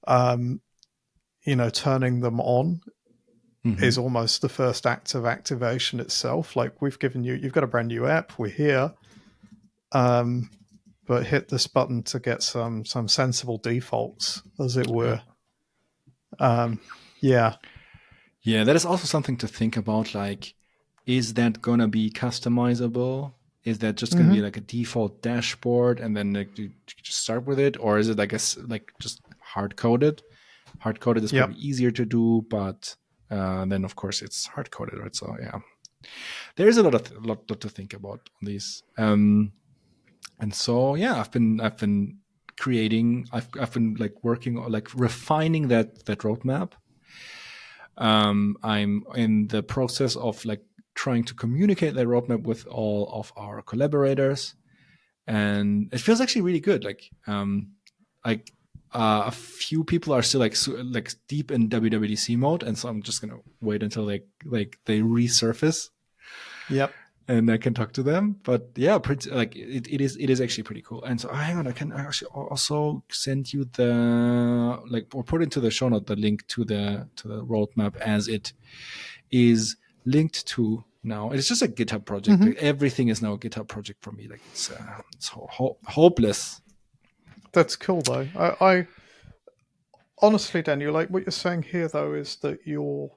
[SPEAKER 2] turning them on is almost the first act of activation itself. Like, you've got a brand new app, we're here, but hit this button to get some sensible defaults, as it were. Yeah,
[SPEAKER 1] that is also something to think about. Like, is that gonna be customizable Is that just going to be like a default dashboard, and then like, you just start with it, or is it like just hard coded? Hard coded is probably easier to do, but then of course it's hard coded, right? So yeah, there is a lot to think about on these. And so yeah, I've been creating. I've been like working on like refining that roadmap. I'm in the process of like trying to communicate that roadmap with all of our collaborators, and it feels actually really good. Like a few people are still like deep in WWDC mode, and so I'm just gonna wait until they resurface.
[SPEAKER 2] Yep.
[SPEAKER 1] And I can talk to them. But yeah, it is actually pretty cool. And so hang on, I can actually also send you the or put into the show note the link to the roadmap as it is linked to now. It's just a GitHub project. Like, everything is now a GitHub project for me. Like it's hopeless.
[SPEAKER 2] That's cool though. I honestly, Daniel, like what you're saying here though is that your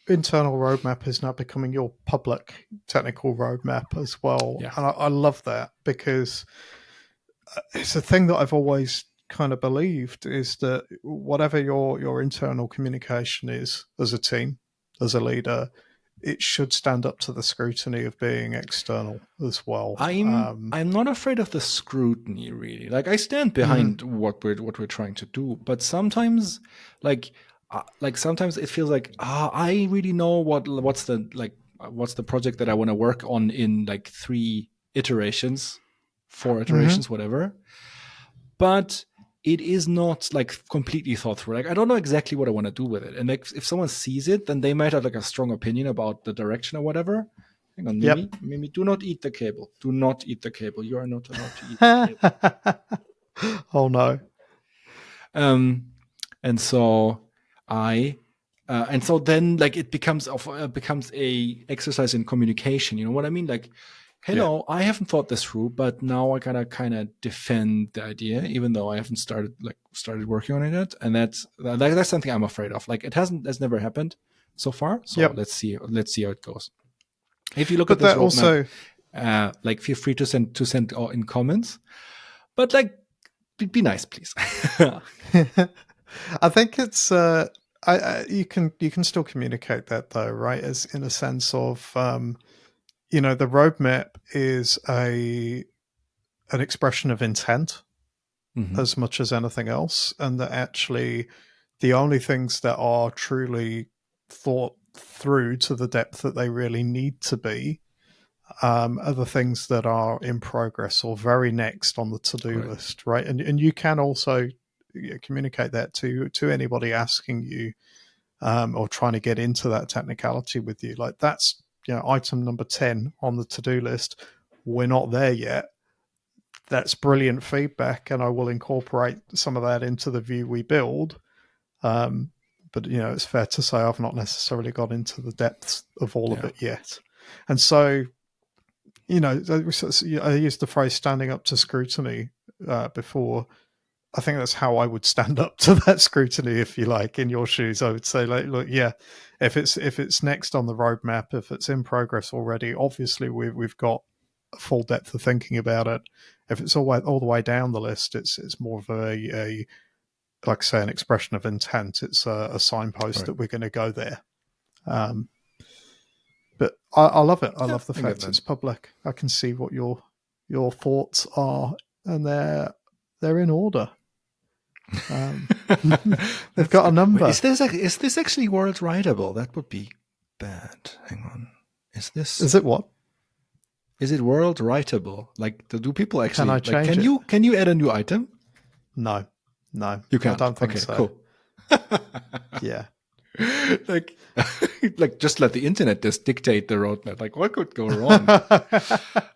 [SPEAKER 2] internal roadmap is now becoming your public technical roadmap as well.
[SPEAKER 1] Yeah.
[SPEAKER 2] And I love that, because it's a thing that I've always kind of believed, is that whatever your internal communication is as a team, as a leader, it should stand up to the scrutiny of being external as well.
[SPEAKER 1] I'm not afraid of the scrutiny, really. Like I stand behind what we're trying to do, but sometimes, sometimes it feels like I really know what's the project that I want to work on in like 3 iterations, 4 iterations, whatever. But it is not like completely thought through. Like I don't know exactly what I want to do with it. And like if someone sees it, then they might have like a strong opinion about the direction or whatever. Hang on, Mimi, do not eat the cable. Do not eat the cable. You are not allowed to eat the cable.
[SPEAKER 2] Oh no.
[SPEAKER 1] And so then like it becomes a exercise in communication. You know what I mean? Like, hello, I haven't thought this through, but now I gotta kind of defend the idea, even though I haven't started working on it yet. And that's something I'm afraid of. Like that's never happened so far. So let's see how it goes. If you look at this roadmap, also, feel free to send in comments, but like be nice, please.
[SPEAKER 2] I think it's you can still communicate that though, right? As in a sense of the roadmap is an expression of intent as much as anything else, and that actually the only things that are truly thought through to the depth that they really need to be are the things that are in progress or very next on the to-do list, right? And you can also communicate that to anybody asking you or trying to get into that technicality with you. Like that's item number 10 on the to-do list. We're not there yet. That's brilliant feedback, and I will incorporate some of that into the view we build. But it's fair to say I've not necessarily got into the depths of all of it yet. And so, I used the phrase "standing up to scrutiny" before. I think that's how I would stand up to that scrutiny, if you like, in your shoes. I would say, like, look, if it's next on the roadmap, if it's in progress already, obviously we've got a full depth of thinking about it. If it's all the way down the list, it's more of a like I say, an expression of intent. It's a signpost that we're going to go there. But I love it. I love the fact it's public. I can see what your thoughts are, and they're in order. They've got a number.
[SPEAKER 1] Wait, is this actually world writable? That would be bad. Hang on. Is
[SPEAKER 2] it what?
[SPEAKER 1] Is it world writable? Like, do people actually?
[SPEAKER 2] Can I change it?
[SPEAKER 1] Can you add a new item?
[SPEAKER 2] No,
[SPEAKER 1] you can't.
[SPEAKER 2] I don't think so.
[SPEAKER 1] Cool.
[SPEAKER 2] Yeah.
[SPEAKER 1] like just let the internet just dictate the roadmap. Like, what could go wrong?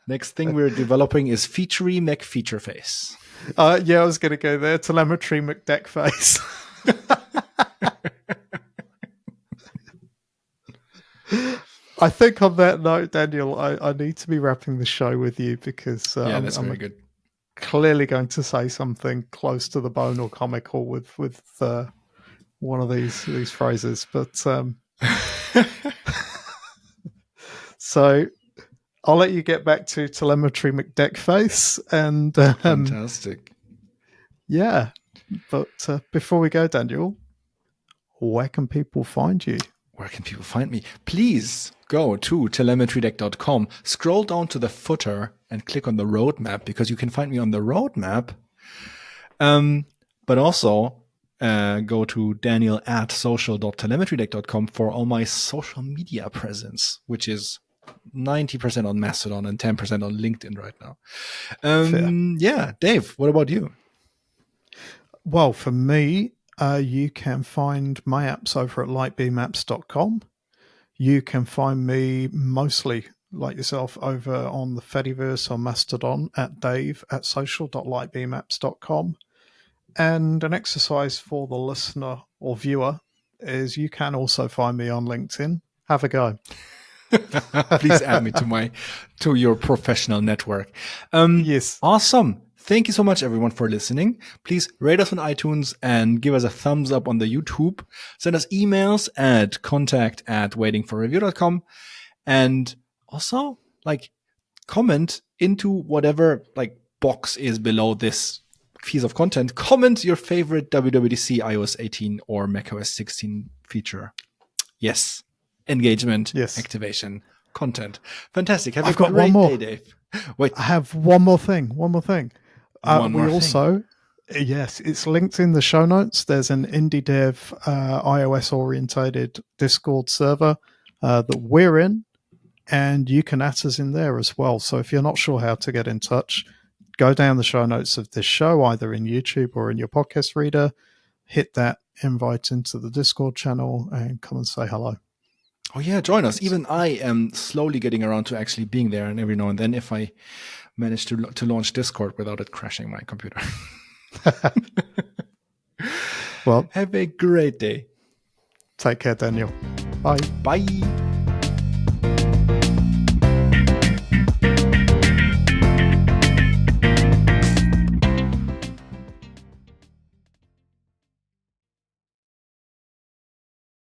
[SPEAKER 1] Next thing we're developing is Featurey McFeature Face.
[SPEAKER 2] I was going to go there. Telemetry McDeck Face. I think on that note, Daniel, I need to be wrapping the show with you because
[SPEAKER 1] that's very good.
[SPEAKER 2] Clearly going to say something close to the bone or comical with one of these phrases, but so I'll let you get back to TelemetryDeck face. And
[SPEAKER 1] Fantastic.
[SPEAKER 2] yeah, but before we go, Daniel, where can people find you?
[SPEAKER 1] Where can people find me? Please go to telemetrydeck.com, scroll down to the footer and click on the roadmap, because you can find me on the roadmap. But also go to daniel@social.telemetrydeck.com for all my social media presence, which is 90% on Mastodon and 10% on LinkedIn right now. Yeah, Dave, what about you?
[SPEAKER 2] Well, for me, you can find my apps over at lightbeamapps.com. You can find me mostly, like yourself, over on the Fediverse on Mastodon at dave@social.lightbeamapps.com. And an exercise for the listener or viewer is you can also find me on LinkedIn. Have a go.
[SPEAKER 1] Please add me to your professional network.
[SPEAKER 2] Yes.
[SPEAKER 1] Awesome. Thank you so much, everyone, for listening. Please rate us on iTunes and give us a thumbs up on the YouTube. Send us emails at contact@waitingforreview.com. And also, comment into whatever box is below this piece of content. Comment your favorite WWDC iOS 18 or macOS 16 feature. Yes. Engagement, activation, content. Fantastic. Have a great day, Dave. Wait.
[SPEAKER 2] I have one more thing. Yes, it's linked in the show notes. There's an indie dev iOS orientated Discord server that we're in, and you can add us in there as well. So if you're not sure how to get in touch, go down the show notes of this show, either in YouTube or in your podcast reader, hit that invite into the Discord channel and come and say hello.
[SPEAKER 1] Oh yeah, join us. Even I am slowly getting around to actually being there, and every now and then if I manage to launch Discord without it crashing my computer.
[SPEAKER 2] Well,
[SPEAKER 1] have a great day.
[SPEAKER 2] Take care, Daniel. Bye.
[SPEAKER 1] Bye.